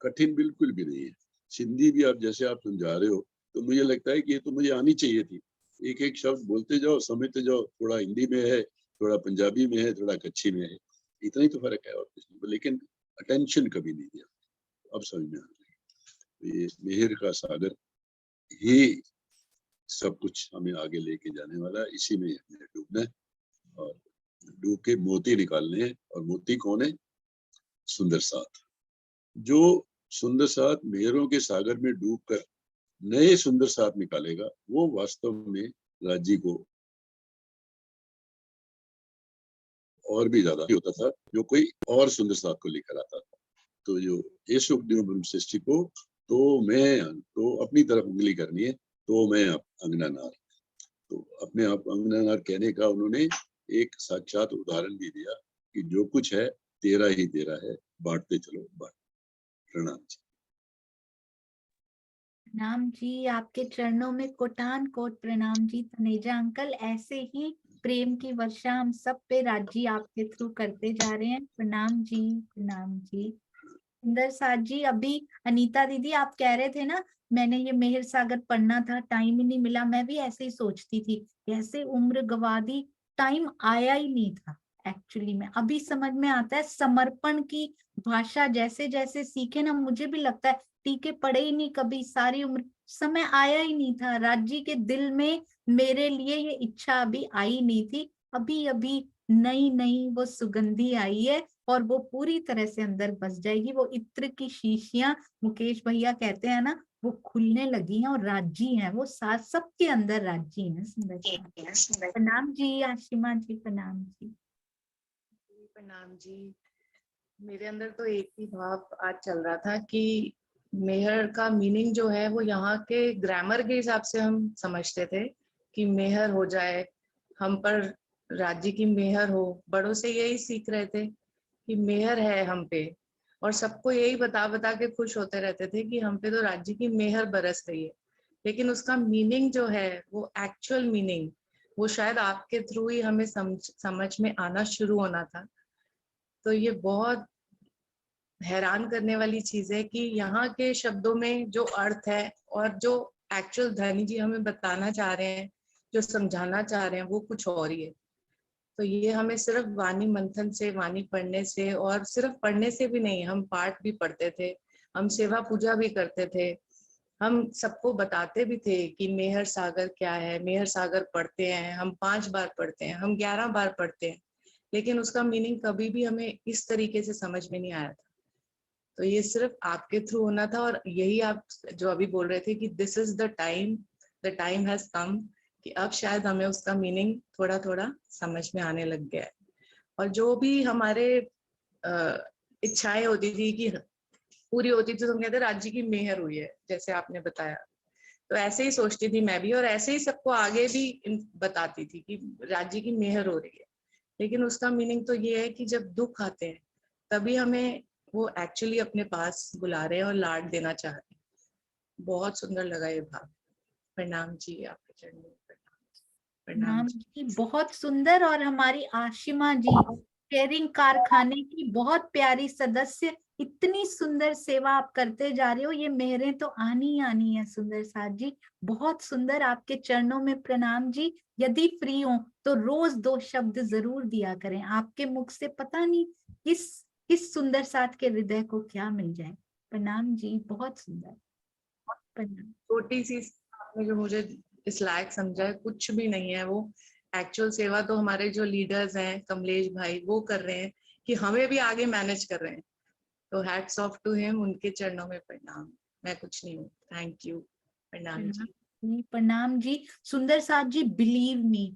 कठिन बिल्कुल भी नहीं है। सिंधी भी आप जैसे आप समझा रहे हो तो मुझे लगता है कि ये तो मुझे आनी चाहिए थी। एक एक शब्द बोलते जाओ, समझते जाओ, थोड़ा हिंदी में है, थोड़ा पंजाबी में है, थोड़ा कच्छी में है, इतना ही तो फर्क है और कुछ नहीं। लेकिन अटेंशन कभी नहीं दिया, अब समझ में आ रही है। ये मेहर का सागर ही सब कुछ हमें आगे लेके जाने वाला है, इसी में हमें डूबना है और डूब के मोती निकालने हैं। और मोती कौन है? सुंदर साथ। जो सुंदर साथ मेहरों के सागर में डूबकर नए सुंदर साथ निकालेगा, वो वास्तव में राज्य को और भी ज्यादा होता था, जो कोई और सुंदर साथ को लेकर आता था। तो जो ये सुख दियो ब्रह्म सृष्टि को तो अपनी तरफ उंगली करनी है, तो मैं अंगनानार। तो अपने आप अंगनानार कहने का उन्होंने एक साक्षात उदाहरण भी दिया कि जो कुछ है तेरा ही तेरा है, बांटते चलो बांट। प्रणाम जी। प्रणाम जी, आपके चरणों में कोटान कोट प्रणाम जी। तनेजा अंकल, ऐसे ही प्रेम की वर्षा हम सब पे राजी आपके थ्रू करते जा रहे हैं। प्रणाम जी, प्रणाम जी। सुंदर साथ जी, अभी अनीता दीदी आप कह रहे थे ना, मैंने ये मेहर सागर पढ़ना था, टाइम ही नहीं मिला। मैं भी ऐसे ही सोचती थी, कैसे उम्र गवा दी, टाइम आया ही नहीं था। एक्चुअली में अभी समझ में आता है, समर्पण की भाषा जैसे जैसे सीखे ना, मुझे भी लगता है टीके पढ़े ही नहीं कभी, सारी उम्र समय आया ही नहीं था। राज्य के दिल में मेरे लिए ये इच्छा अभी आई नहीं थी, अभी अभी नई नई वो सुगंधी आई है और वो पूरी तरह से अंदर बस जाएगी। वो इत्र की शीशियां मुकेश भैया कहते हैं ना, वो खुलने लगी हैं और राजी हैं, वो साथ सबके अंदर राजी हैं। सुंदर प्रणाम जी आशिमा जी, प्रणाम जी। प्रणाम जी। मेरे अंदर तो एक ही भाव आज चल रहा था कि मेहर का मीनिंग जो है वो यहाँ के ग्रामर के हिसाब से हम समझते थे कि मेहर हो जाए हम पर, राज्य की मेहर हो। बड़ों से यही सीख रहे थे कि मेहर है हम पे, और सबको यही बता बता के खुश होते रहते थे कि हम पे तो राज्य की मेहर बरस रही है। लेकिन उसका मीनिंग जो है वो एक्चुअल मीनिंग, वो शायद आपके थ्रू ही हमें समझ में आना शुरू होना था। तो ये बहुत हैरान करने वाली चीज है कि यहाँ के शब्दों में जो अर्थ है और जो एक्चुअल धनी जी हमें बताना चाह रहे हैं, जो समझाना चाह रहे हैं, वो कुछ और ही है। तो ये हमें सिर्फ वाणी मंथन से, वाणी पढ़ने से, और सिर्फ पढ़ने से भी नहीं, हम पाठ भी पढ़ते थे, हम सेवा पूजा भी करते थे, हम सबको बताते भी थे कि मेहर सागर क्या है। मेहर सागर पढ़ते हैं हम 5 बार पढ़ते हैं, हम 11 बार पढ़ते हैं, लेकिन उसका मीनिंग कभी भी हमें इस तरीके से समझ में नहीं आया था। तो ये सिर्फ आपके थ्रू होना था, और यही आप जो अभी बोल रहे थे कि this is the time has come, कि अब शायद हमें उसका मीनिंग थोड़ा थोड़ा समझ में आने लग गया है। और जो भी हमारे इच्छाएं होती थी कि पूरी होती थी, तो हम कहते राज्य की मेहर हुई है, जैसे आपने बताया। तो ऐसे ही सोचती थी मैं भी, और ऐसे ही सबको आगे भी बताती थी कि राज्य की मेहर हो रही है। लेकिन उसका मीनिंग तो ये है कि जब दुख आते हैं तभी हमें वो एक्चुअली अपने पास बुला रहे हैं और लाड देना चाह रहे हैं। बहुत सुंदर लगा ये भाव। प्रणाम जी, आपके चरणों में प्रणाम। प्रणाम जी, बहुत सुंदर। और हमारी आशिमा जी शेयरिंग कारखाने की बहुत प्यारी सदस्य, इतनी सुंदर सेवा आप करते जा रहे हो, ये मेहरें तो आनी ही आनी है। सुंदर साथ जी बहुत सुंदर, आपके चरणों में प्रणाम जी। यदि फ्री हो तो रोज 2 शब्द जरूर दिया करें, आपके मुख से पता नहीं किस सुंदर साथ के हृदय को क्या मिल जाए। प्रणाम जी, बहुत सुंदर। प्रणाम। छोटी सी आपने जो मुझे इस लायक समझा है, कुछ भी नहीं है वो। एक्चुअल सेवा तो हमारे जो लीडर्स हैं कमलेश भाई, वो कर रहे हैं कि हमें भी आगे मैनेज कर रहे हैं। तो हैट्स ऑफ टू हिम, उनके चरणों में प्रणाम। मैं कुछ नहीं हूँ। Thank you. प्रणाम जी। प्रणाम जी। सुंदर साथ जी, बिलीव मी,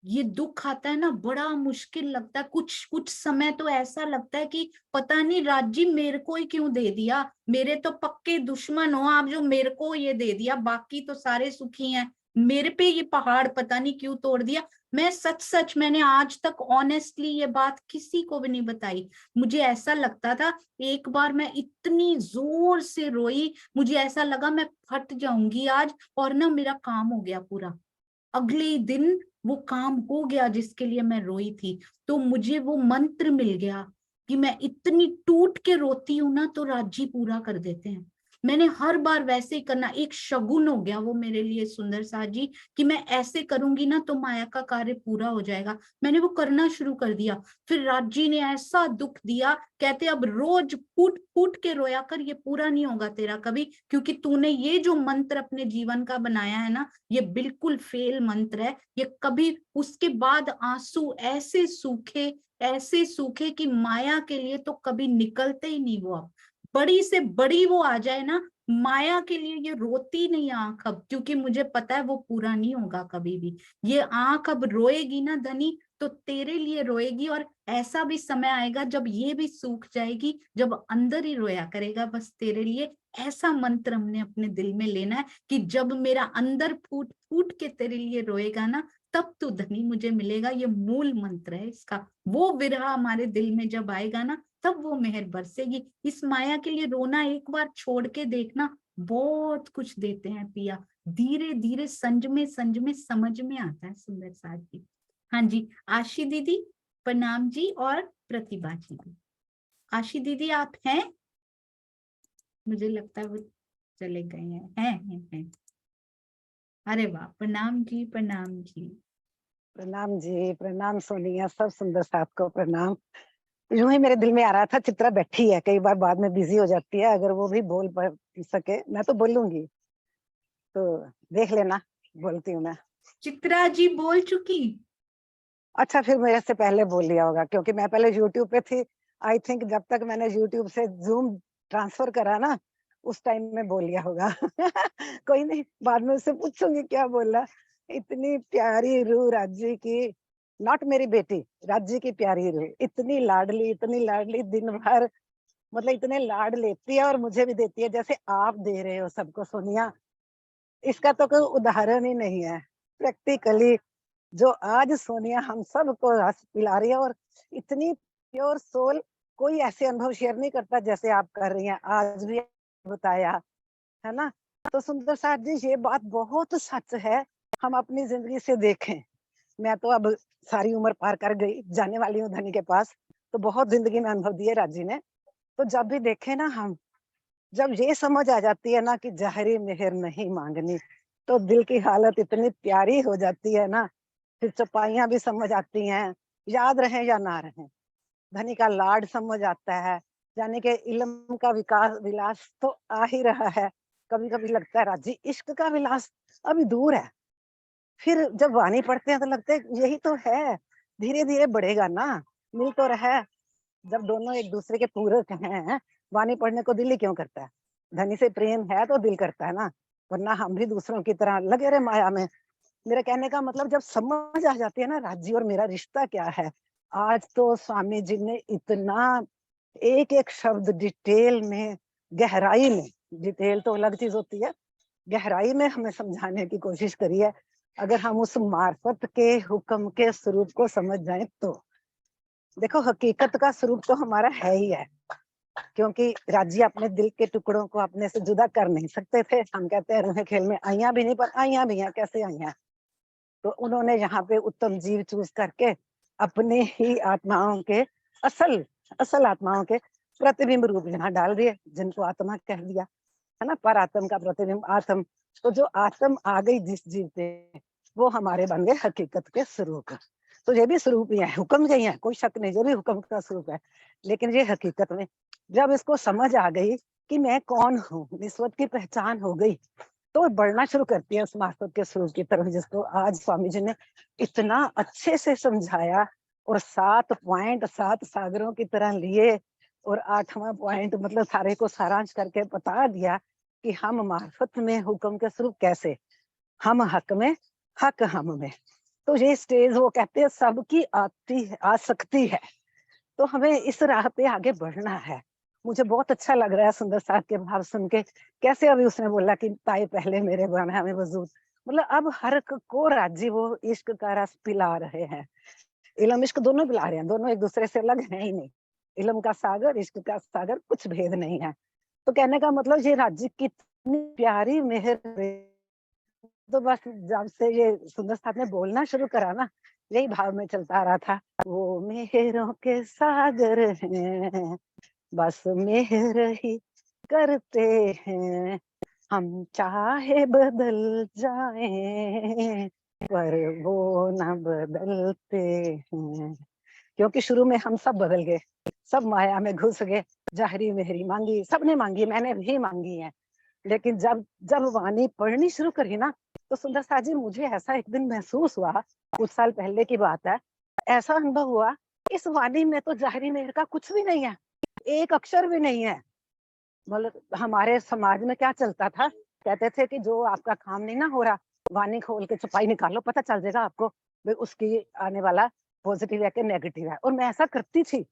ये दुख आता है ना, बड़ा मुश्किल लगता है। कुछ समय तो ऐसा लगता है कि पता नहीं राज्य मेरे को ही क्यों दे दिया, मेरे तो पक्के दुश्मन हो आप, जो मेरे को ये दे दिया, बाकी तो सारे सुखी हैं, मेरे पे ये पहाड़ पता नहीं क्यों तोड़ दिया। मैं सच मैंने आज तक ऑनेस्टली ये बात किसी को भी नहीं बताई। मुझे ऐसा लगता था, एक बार मैं इतनी जोर से रोई, मुझे ऐसा लगा मैं फट जाऊंगी आज, और ना मेरा काम हो गया पूरा। अगले दिन वो काम हो गया जिसके लिए मैं रोई थी। तो मुझे वो मंत्र मिल गया कि मैं इतनी टूट के रोती हूं ना तो राज्य पूरा कर देते हैं। मैंने हर बार वैसे ही करना, एक शगुन हो गया वो मेरे लिए सुंदर साथ जी, कि मैं ऐसे करूंगी ना तो माया का कार्य पूरा हो जाएगा। मैंने वो करना शुरू कर दिया। फिर राज्य ने ऐसा दुख दिया, कहते अब रोज फूट फूट के रोया कर, ये पूरा नहीं होगा तेरा कभी, क्योंकि तूने ये जो मंत्र अपने जीवन का बनाया है ना, ये बिल्कुल फेल मंत्र है। ये कभी, उसके बाद आंसू ऐसे सूखे कि माया के लिए तो कभी निकलते ही नहीं। वो अब बड़ी से बड़ी वो आ जाए ना, माया के लिए ये रोती नहीं आंख अब, क्योंकि मुझे पता है वो पूरा नहीं होगा कभी भी। ये आंख अब रोएगी ना धनी, तो तेरे लिए रोएगी, और ऐसा भी समय आएगा जब ये भी सूख जाएगी, जब अंदर ही रोया करेगा बस तेरे लिए। ऐसा मंत्र हमने अपने दिल में लेना है कि जब मेरा अंदर फूट फूट के तेरे लिए रोएगा ना, तब तू धनी मुझे मिलेगा। ये मूल मंत्र है इसका। वो विरह हमारे दिल में जब आएगा ना, तब वो मेहर बरसेगी। इस माया के लिए रोना एक बार छोड़ के देखना, बहुत कुछ देते हैं पिया। धीरे धीरे संज में समझ में आता है। सुंदर साथ जी। हाँ जी, आशी दीदी प्रणाम जी, और प्रतिभा जी भी। आशी दीदी आप हैं? मुझे लगता है वो चले गए हैं। अरे वाह, प्रणाम जी, प्रणाम जी। प्रणाम जी, प्रणाम सोनिया, सब सुंदर साथ को प्रणाम। यूं ही मेरे दिल में आ रहा था, चित्रा बैठी है, कई बार बाद में बिजी हो जाती है, अगर वो भी बोल सके, मैं तो बोलूंगी, तो देख लेना, बोलती हूँ मैं। चित्रा जी बोल चुकी? अच्छा, फिर मेरे से पहले बोल लिया होगा, क्योंकि मैं पहले यूट्यूब पे थी। आई थिंक जब तक मैंने यूट्यूब से जूम ट्रांसफर करा ना, उस टाइम में बोल लिया होगा। कोई नहीं, बाद में उससे पूछूंगी क्या बोला। इतनी प्यारी रूह राज्य की, नॉट मेरी बेटी, राज्य की प्यारी रूह, इतनी लाडली, दिन भर मतलब इतने लाड लेती है और मुझे भी देती है, जैसे आप दे रहे हो सबको सोनिया। इसका तो कोई उदाहरण ही नहीं है। प्रैक्टिकली जो आज सोनिया हम सबको रस पिला रही है, और इतनी प्योर सोल, कोई ऐसे अनुभव शेयर नहीं करता जैसे आप कर रही हैं। आज भी बताया है ना। तो सुंदर साथ जी, ये बात बहुत सच है। हम अपनी जिंदगी से देखें, मैं तो अब सारी उम्र पार कर गई, जाने वाली हूँ धनी के पास, तो बहुत जिंदगी में अनुभव दिए राजी ने। तो जब भी देखे ना हम, जब ये समझ आ जाती है ना कि ज़ाहिरी मेहर नहीं मांगनी, तो दिल की हालत इतनी प्यारी हो जाती है ना। फिर चौपाइयाँ भी समझ आती हैं, याद रहे या ना रहे। धनी का लाड समझ आता है, यानी कि इल्म का विकास विलास तो आ ही रहा है। कभी कभी लगता है राजी इश्क का विलास अभी दूर है। फिर जब वाणी पढ़ते हैं तो लगता है यही तो है, धीरे धीरे बढ़ेगा ना, मिल तो रहा है। जब दोनों एक दूसरे के पूरक हैं, वाणी पढ़ने को दिल ही क्यों करता है। धनी से प्रेम है तो दिल करता है ना, वरना हम भी दूसरों की तरह लगे रहे माया में। मेरा कहने का मतलब, जब समझ आ जाती है ना राज्य और मेरा रिश्ता क्या है। आज तो स्वामी जी ने इतना एक एक शब्द डिटेल में, गहराई में, डिटेल तो अलग चीज होती है, गहराई में हमें समझाने की कोशिश करी है। अगर हम उस मार्फत के हुक्म के स्वरूप को समझ जाएं तो देखो, हकीकत का स्वरूप तो हमारा है ही है, क्योंकि राज्य अपने दिल के टुकड़ों को अपने से जुदा कर नहीं सकते थे। हम कहते हैं रूहें खेल में आइया भी नहीं, पर आइया भी हैं, कैसे आइया। तो उन्होंने यहाँ पे उत्तम जीव चूज करके अपने ही आत्माओं के असल असल आत्माओं के प्रतिबिंब रूप यहाँ डाल दिए, जिनको आत्मा कह दिया है ना, पर आत्म का प्रतिबिंब आत्म। तो जो आत्म आ गई जिस जीव पे, वो हमारे बन गए हकीकत के स्वरूप। तो ये भी स्वरूप ही है, हुक्म ही है, कोई शक नहीं, जो भी हुक्म का स्वरूप है। लेकिन ये हकीकत में जब इसको समझ आ गई कि मैं कौन हूँ, निस्वत की पहचान हो गई, तो बढ़ना शुरू करती है उस मार्फत के स्वरूप की तरफ, जिसको आज स्वामी जी ने इतना अच्छे से समझाया। और 7 पॉइंट 7 सागरों की तरह लिए, और 8वां पॉइंट मतलब सारे को सारांश करके बता दिया कि हम मार्फत में हुक्म के स्वरूप कैसे, हम हक में, हक हम में। तो ये स्टेज वो कहते हैं सबकी आ सकती है। तो हमें इस राह पे आगे बढ़ना है। मुझे बहुत अच्छा लग रहा है सुंदर साहब के भाव सुन के। कैसे अभी उसने बोला कि ताई पहले मेरे बन हमें वजूद, मतलब अब हर को राज्य वो इश्क का रस पिला रहे हैं। इल्म इश्क दोनों पिला रहे हैं, दोनों एक दूसरे से अलग है ही नहीं। इल्म का सागर, इश्क का सागर, कुछ भेद नहीं है। तो कहने का मतलब ये राज्य कितनी प्यारी मेहर। तो बस जब से ये सुंदर साहब ने बोलना शुरू करा ना, यही भाव में चलता आ रहा था। वो मेहरों के सागर हैं, बस मेहर ही करते हैं, हम चाहे बदल जाएं पर वो न बदलते हैं। क्योंकि शुरू में हम सब बदल गए, सब माया में घुस गए, जाहरी मेहरी मांगी, सबने मांगी, मैंने भी मांगी है। लेकिन जब जब वाणी पढ़नी शुरू करी ना, तो सुंदर साहब जी मुझे ऐसा एक दिन महसूस हुआ, कुछ साल पहले की बात है, ऐसा अनुभव हुआ, इस वाणी में तो जाहरी मेहर का कुछ भी नहीं है, एक अक्षर भी नहीं है। मतलब हमारे समाज में क्या चलता था, कहते थे कि जो आपका काम नहीं ना हो रहा, वाणी खोल के छपाई निकालो, पता चल जाएगा आपको भाई उसकी आने वाला पॉजिटिव है कि नेगेटिव है। और मैं ऐसा करती थी,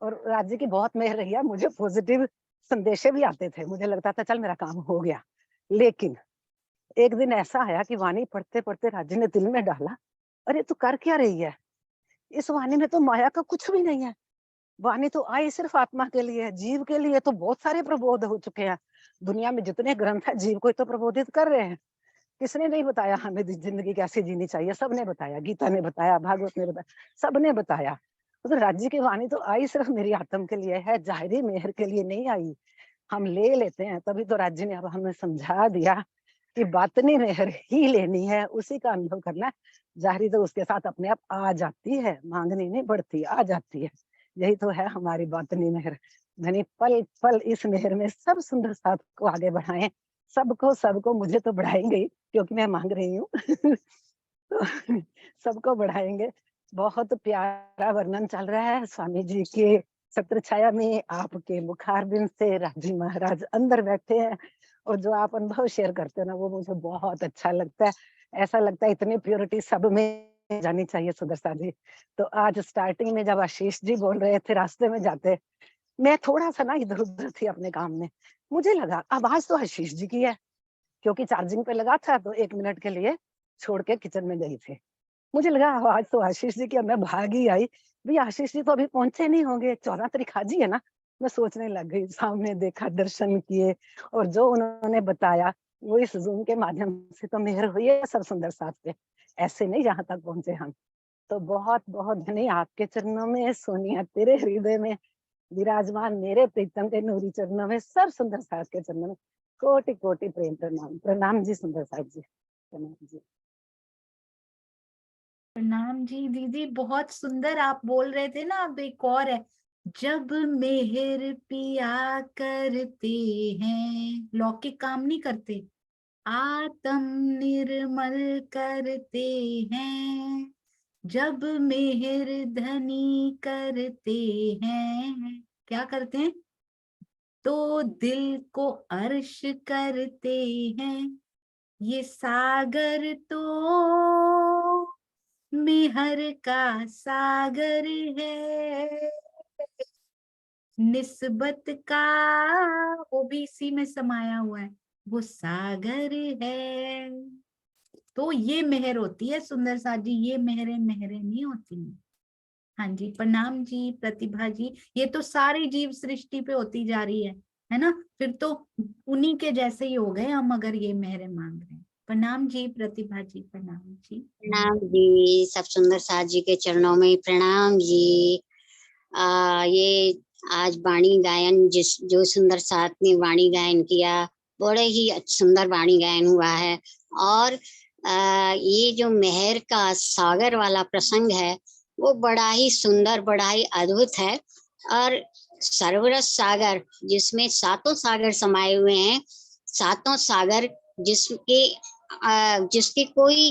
और राज्य की बहुत मेहर रही है, मुझे पॉजिटिव संदेशे भी आते थे, मुझे लगता था चल मेरा काम हो गया। लेकिन एक दिन ऐसा आया कि वाणी पढ़ते पढ़ते राज्य ने दिल में डाला, अरे तू कर क्या रही है, इस वाणी में तो माया का कुछ भी नहीं है। वाणी तो आई सिर्फ आत्मा के लिए है, जीव के लिए तो बहुत सारे प्रबोध हो चुके हैं। दुनिया में जितने ग्रंथ है जीव को तो प्रबोधित कर रहे हैं। किसने नहीं बताया हमें जिंदगी कैसे जीनी चाहिए, सबने बताया, गीता ने बताया, भागवत ने बताया, सबने बताया। तो राज्य की वाणी तो आई सिर्फ मेरी आत्म के लिए है, जाहिरी मेहर के लिए नहीं आई। हम ले लेते हैं, तभी तो राज्य ने अब हमें समझा दिया कि बातनी मेहर ही लेनी है, उसी का अनुभव करना है। जाहिरी तो उसके साथ अपने आप आ जाती है, मांगनी नहीं बढ़ती, आ जाती है। यही तो है हमारी बातनी मेहर। धनी पल पल इस मेहर में सब सुंदर साथ को आगे बढ़ाएं, सबको सबको, मुझे तो बढ़ाएंगे ही क्योंकि मैं मांग रही हूँ। तो सबको बढ़ाएंगे, बहुत प्यारा वर्णन चल रहा है स्वामी जी के छत्र छाया में, आपके मुखारबिंद से राजी महाराज अंदर बैठे हैं, और जो आप अनुभव शेयर करते हो ना, वो मुझे बहुत अच्छा लगता है। ऐसा लगता है इतनी प्योरिटी सब में जानी चाहिए सुदर्शन जी। तो आज स्टार्टिंग में जब आशीष जी बोल रहे थे रास्ते में जाते, मैं थोड़ा सा ना इधर उधर थी अपने काम में, मुझे लगा आवाज तो आशीष जी की है, क्योंकि चार्जिंग पे लगा था तो 1 मिनट के लिए छोड़ के किचन में गई थी। मुझे लगा आवाज तो आशीष जी की है, मैं भागी आई, भाई आशीष जी तो अभी पहुंचे नहीं होंगे, 14 तारीख आज ही है ना। मैं सोचने लग गई, सामने देखा, दर्शन किए, और जो उन्होंने बताया वो इस जूम के माध्यम से तो मेहर हुई है सब सुंदर साथ पे, ऐसे नहीं जहां तक पहुंचे हम। तो बहुत बहुत धन्य आपके चरणों में, सोनिया तेरे हृदय में विराजमान, मेरे प्रीतम के नूरी चरणों में, सब सुंदर साथ के चरणों में कोटि कोटि प्रेम प्रणाम। प्रणाम जी सुंदर साथ जी, प्रणाम जी। प्रणाम जी दीदी, बहुत सुंदर आप बोल रहे थे ना। अब एक और है, जब मेहर पिया करते हैं, लौकिक काम नहीं करते, आत्म निर्मल करते हैं, जब मेहर धनी करते हैं, क्या करते हैं, तो दिल को अर्श करते हैं, ये सागर तो मेहर का सागर है, निस्बत का वो भी इसी में समाया हुआ है, वो सागर है। तो ये मेहर होती है सुंदर सा जी, ये मेहरें नहीं होती। हाँ जी, प्रणाम जी प्रतिभा जी। ये तो सारी जीव सृष्टि पे होती जा रही है ना, फिर तो उन्हीं के जैसे ही हो गए हम, अगर ये मेहरें मांग रहे हैं। प्रणाम जी प्रतिभा जी, प्रणाम जी। प्रणाम जी, सब सुंदर साथ जी के चरणों में प्रणाम जी। ये आज वाणी गायन जो सुंदर साथ ने वाणी गायन किया, बड़े ही सुंदर वाणी गायन हुआ है। और ये जो मेहर का सागर वाला प्रसंग है वो बड़ा ही सुंदर, बड़ा ही अद्भुत है। और सर्वरस सागर जिसमें सातों सागर समाये हुए हैं, सातों सागर जिसकी कोई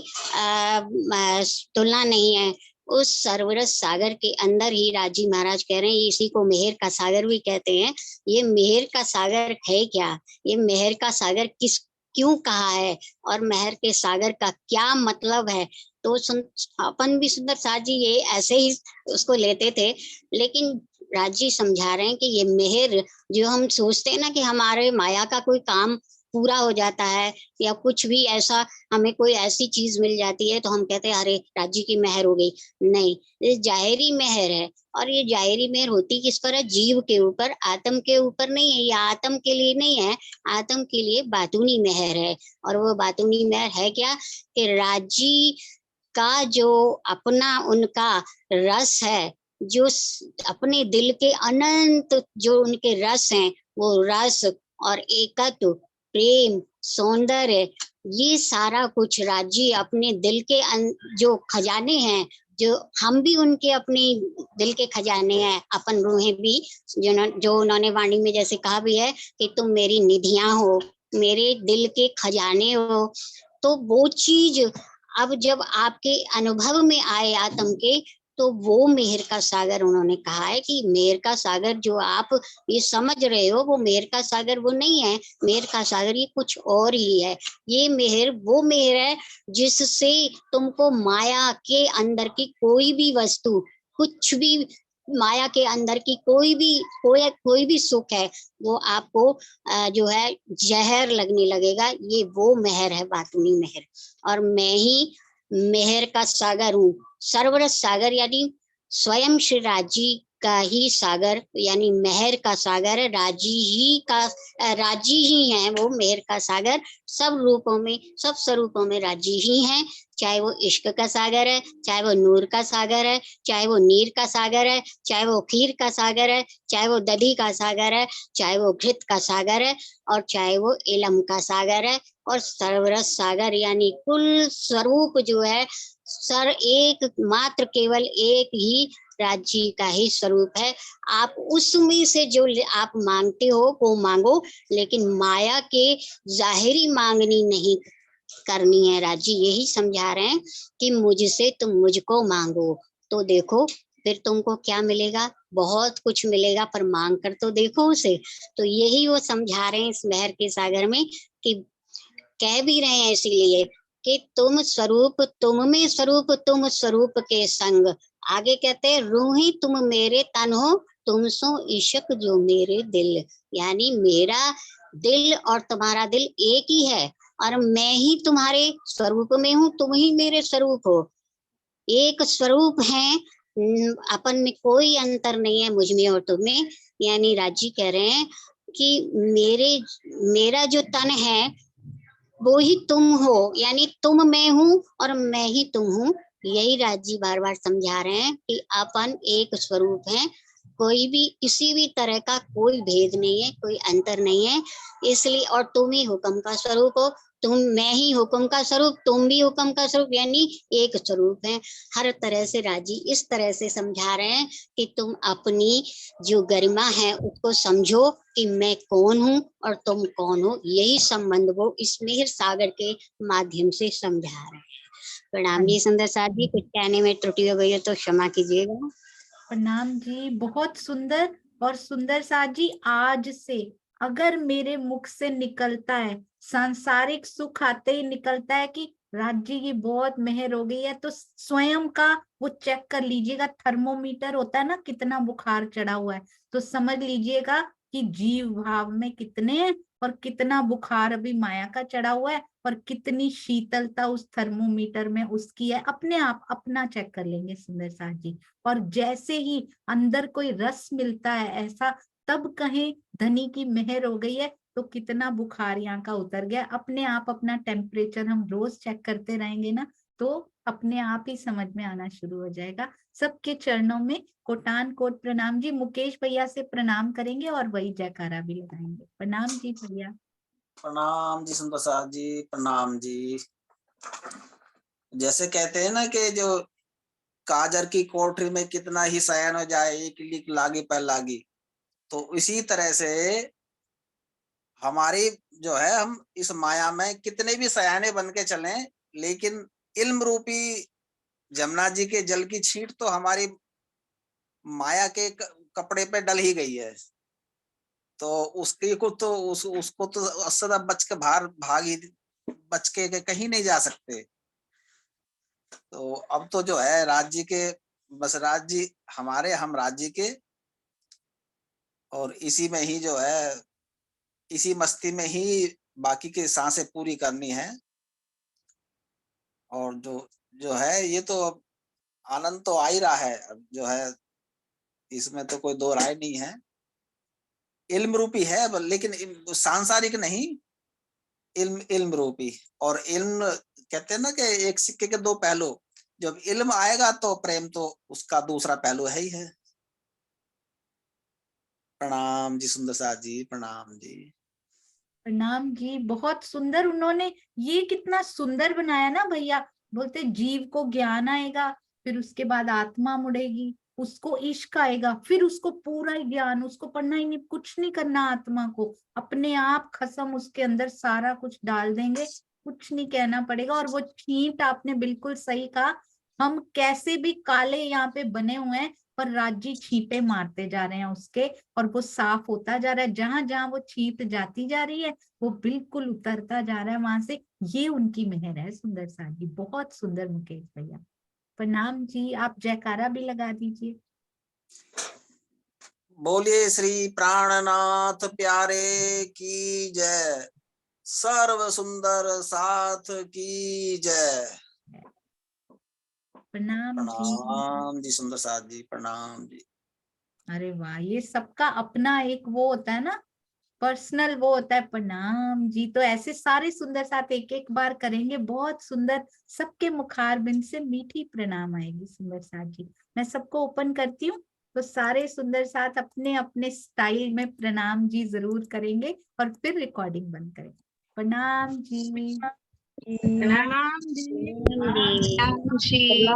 तुलना नहीं है, उस सर्वरस सागर के अंदर ही राजी महाराज कह रहे हैं, इसी को मेहर का सागर भी कहते हैं। ये मेहर का सागर है क्या, ये मेहर का सागर क्यों कहा है, और मेहर के सागर का क्या मतलब है। तो अपन भी सुंदर साथ जी ये ऐसे ही उसको लेते थे, लेकिन राजी समझा रहे हैं कि ये मेहर जो हम सोचते हैं ना कि हमारे माया का कोई काम पूरा हो जाता है, या कुछ भी ऐसा हमें कोई ऐसी चीज मिल जाती है तो हम कहते हैं अरे राजी की मेहर हो गई। नहीं, ये जाहिरी मेहर है। और ये जाहिरी मेहर होती किस पर है, जीव के ऊपर, आत्म के ऊपर नहीं है। ये आत्म के लिए नहीं है, आत्म के लिए बातूनी मेहर है। और वो बातूनी मेहर है क्या, कि राजी का जो अपना उनका रस है, जो अपने दिल के अनंत जो उनके रस हैं, वो रस और एकत्व, प्रेम, सौंदर्य, ये सारा कुछ राजी अपने दिल के जो खजाने हैं, जो हम भी उनके अपने दिल के खजाने हैं, अपन रूहें भी, जो उन्होंने वाणी में जैसे कहा भी है कि तुम मेरी निधियां हो, मेरे दिल के खजाने हो। तो वो चीज अब जब आपके अनुभव में आए आत्म के, तो वो मेहर का सागर उन्होंने कहा है कि मेहर का सागर जो आप ये समझ रहे हो, वो मेहर का सागर वो नहीं है। मेहर का सागर ये कुछ और ही है। ये मेहर वो मेहर है जिससे तुमको माया के अंदर की कोई भी वस्तु, कुछ भी माया के अंदर की कोई भी सुख है, वो आपको जो है जहर लगने लगेगा। ये वो मेहर है, बातूनी मेहर। और मैं ही मेहर का सागर हूँ। सर्वरस सागर यानी स्वयं श्री राजी का ही सागर, यानी मेहर का सागर है। राजी ही है वो मेहर का सागर। सब रूपों में, सब स्वरूपों में राजी ही हैं। चाहे वो इश्क का सागर है, चाहे वो नूर का सागर है, चाहे वो नीर का सागर है, चाहे वो खीर का सागर है, चाहे वो दधी का सागर है, चाहे वो घृत का सागर है, और चाहे वो इलम का सागर है। और सर्वरस सागर यानी कुल स्वरूप जो है, एक मात्र केवल एक ही राजी का ही स्वरूप है। आप उसमें से जो आप मांगते हो वो मांगो, लेकिन माया के जाहिरी मांगनी नहीं करनी है। राजी यही समझा रहे हैं कि मुझसे तुम मुझको मांगो, तो देखो फिर तुमको क्या मिलेगा, बहुत कुछ मिलेगा, पर मांग कर तो देखो उसे। तो यही वो समझा रहे हैं इस मेहर के सागर में, कि कह भी रहे हैं इसीलिए कि तुम स्वरूप तुम में स्वरूप तुम स्वरूप के संग। आगे कहते हैं रूही तुम मेरे तन हो, तुम सो इश्क जो मेरे दिल। यानी मेरा दिल और तुम्हारा दिल एक ही है, और मैं ही तुम्हारे स्वरूप में हूँ, तुम ही मेरे स्वरूप हो। एक स्वरूप है, अपन में कोई अंतर नहीं है, मुझ में और तुम में। यानी राजी कह रहे हैं कि मेरा जो तन है वो ही तुम हो, यानी तुम मैं हूँ और मैं ही तुम हूँ। यही राजी बार बार समझा रहे हैं कि अपन एक स्वरूप है, कोई भी किसी भी तरह का कोई भेद नहीं है, कोई अंतर नहीं है। इसलिए और तुम ही हुक्म का स्वरूप हो, मैं ही हुक्म का स्वरूप, तुम भी हुक्म का स्वरूप, यानी एक स्वरूप है। हर तरह से राजी इस तरह से समझा रहे हैं कि तुम अपनी जो गरिमा है उसको समझो कि मैं कौन हूँ और तुम कौन हो। यही संबंध वो इस मेहर सागर के माध्यम से समझा रहे हैं। प्रणाम जी सुंदर साथ जी, कुछ कहने में त्रुटि हो गई हो तो क्षमा कीजिएगा। प्रणाम जी, बहुत सुंदर। और सुंदर साथ जी, आज से अगर मेरे मुख से निकलता है, सांसारिक सुख आते ही निकलता है कि राज्य की बहुत मेहर हो गई है, तो स्वयं का वो चेक कर लीजिएगा। थर्मोमीटर होता है ना, कितना बुखार चढ़ा हुआ है, तो समझ लीजिएगा कि जीव भाव में कितने हैं और कितना बुखार अभी माया का चढ़ा हुआ है, और कितनी शीतलता उस थर्मोमीटर में उसकी है। अपने आप अपना चेक कर लेंगे सुंदर साथ जी। और जैसे ही अंदर कोई रस मिलता है ऐसा, तब कहें धनी की मेहर हो गई है, तो कितना बुखार यहाँ का उतर गया। अपने आप अपना टेम्परेचर हम रोज चेक करते रहेंगे ना, तो अपने आप ही समझ में आना शुरू हो जाएगा। सबके चरणों में कोटान कोट प्रणाम जी। मुकेश भैया से प्रणाम करेंगे और वही जयकारा भी लगाएंगे। प्रणाम जी भैया। प्रणाम जी सुंदर साथ जी, प्रणाम जी। जैसे कहते हैं ना कि जो काजर की कोठरी में कितना ही शयन हो जाए, एक लीक लागी पर लागी, तो इसी तरह से हमारी जो है, हम इस माया में कितने भी सयाने बन के चलें, लेकिन इल्म रूपी जमुना जी के जल की छींट तो हमारी माया के कपड़े पे डल ही गई है। तो उसकी को तो उसको तो सदा बच के बच के कहीं नहीं जा सकते। तो अब तो जो है राज्य के, बस राज्य हमारे, हम राज्य के, और इसी में ही जो है, इसी मस्ती में ही बाकी की सांसें पूरी करनी है। और जो है ये तो अब आनंद तो आ ही रहा है, अब जो है इसमें तो कोई दो राय नहीं है। इल्म रूपी है, लेकिन सांसारिक नहीं, इल्म रूपी। और इल्म कहते हैं ना कि एक सिक्के के दो पहलू, जब इल्म आएगा तो प्रेम तो उसका दूसरा पहलू है ही है। प्रणाम जी सुंदर साथ जी, प्रणाम जी। प्रणाम जी, बहुत सुंदर। उन्होंने ये कितना सुंदर बनाया ना भैया। बोलते जीव को ज्ञान आएगा, फिर उसके बाद आत्मा मुड़ेगी, उसको इश्क आएगा, फिर उसको पूरा ही ज्ञान, उसको पढ़ना ही नहीं, कुछ नहीं करना, आत्मा को अपने आप खसम उसके अंदर सारा कुछ डाल देंगे, कुछ नहीं कहना पड़ेगा। और वो छींट, आपने बिल्कुल सही कहा, हम कैसे भी काले यहाँ पे बने हुए हैं, पर राज्य छींटे मारते जा रहे हैं उसके, और वो साफ होता जा रहा है। जहां जहां वो छींट जाती जा रही है, वो बिल्कुल उतरता जा रहा है वहां से। ये उनकी मेहर है सुंदर साथ जी, बहुत सुंदर मुकेश भैया। प्रणाम जी, आप जयकारा भी लगा दीजिए। बोलिए श्री प्राणनाथ प्यारे की जय, सर्व सुंदर साथ की जय। प्रणाम जी। प्रणाम जी सुंदर साथ जी, प्रणाम जी। अरे वाह, ये सबका अपना एक वो होता है ना, पर्सनल वो होता है। प्रणाम जी, तो ऐसे सारे सुंदर साथ एक एक बार करेंगे, बहुत सुंदर। सबके मुखार बिंद से मीठी प्रणाम आएगी सुंदर साथ जी। मैं सबको ओपन करती हूँ, तो सारे सुंदर साथ अपने अपने स्टाइल में प्रणाम जी जरूर करेंगे, और फिर रिकॉर्डिंग बंद करेंगे। प्रणाम जी। प्रणाम जी। प्रणाम जी।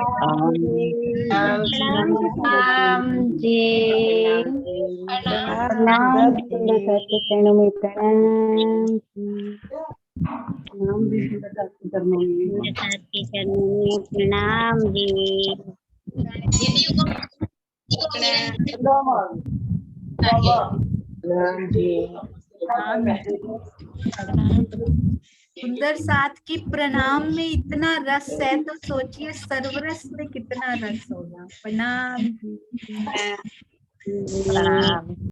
प्रणाम जी। प्रणाम सुंदर साथ के चरणों में प्रणाम। प्रणाम जी सुंदर साथ के चरणों में सुंदर साथ के चरणों में प्रणाम जी। सुंदर साथ की प्रणाम में इतना रस है तो सोचिए सर्वरस में कितना रस होगा। प्रणाम। प्रणाम।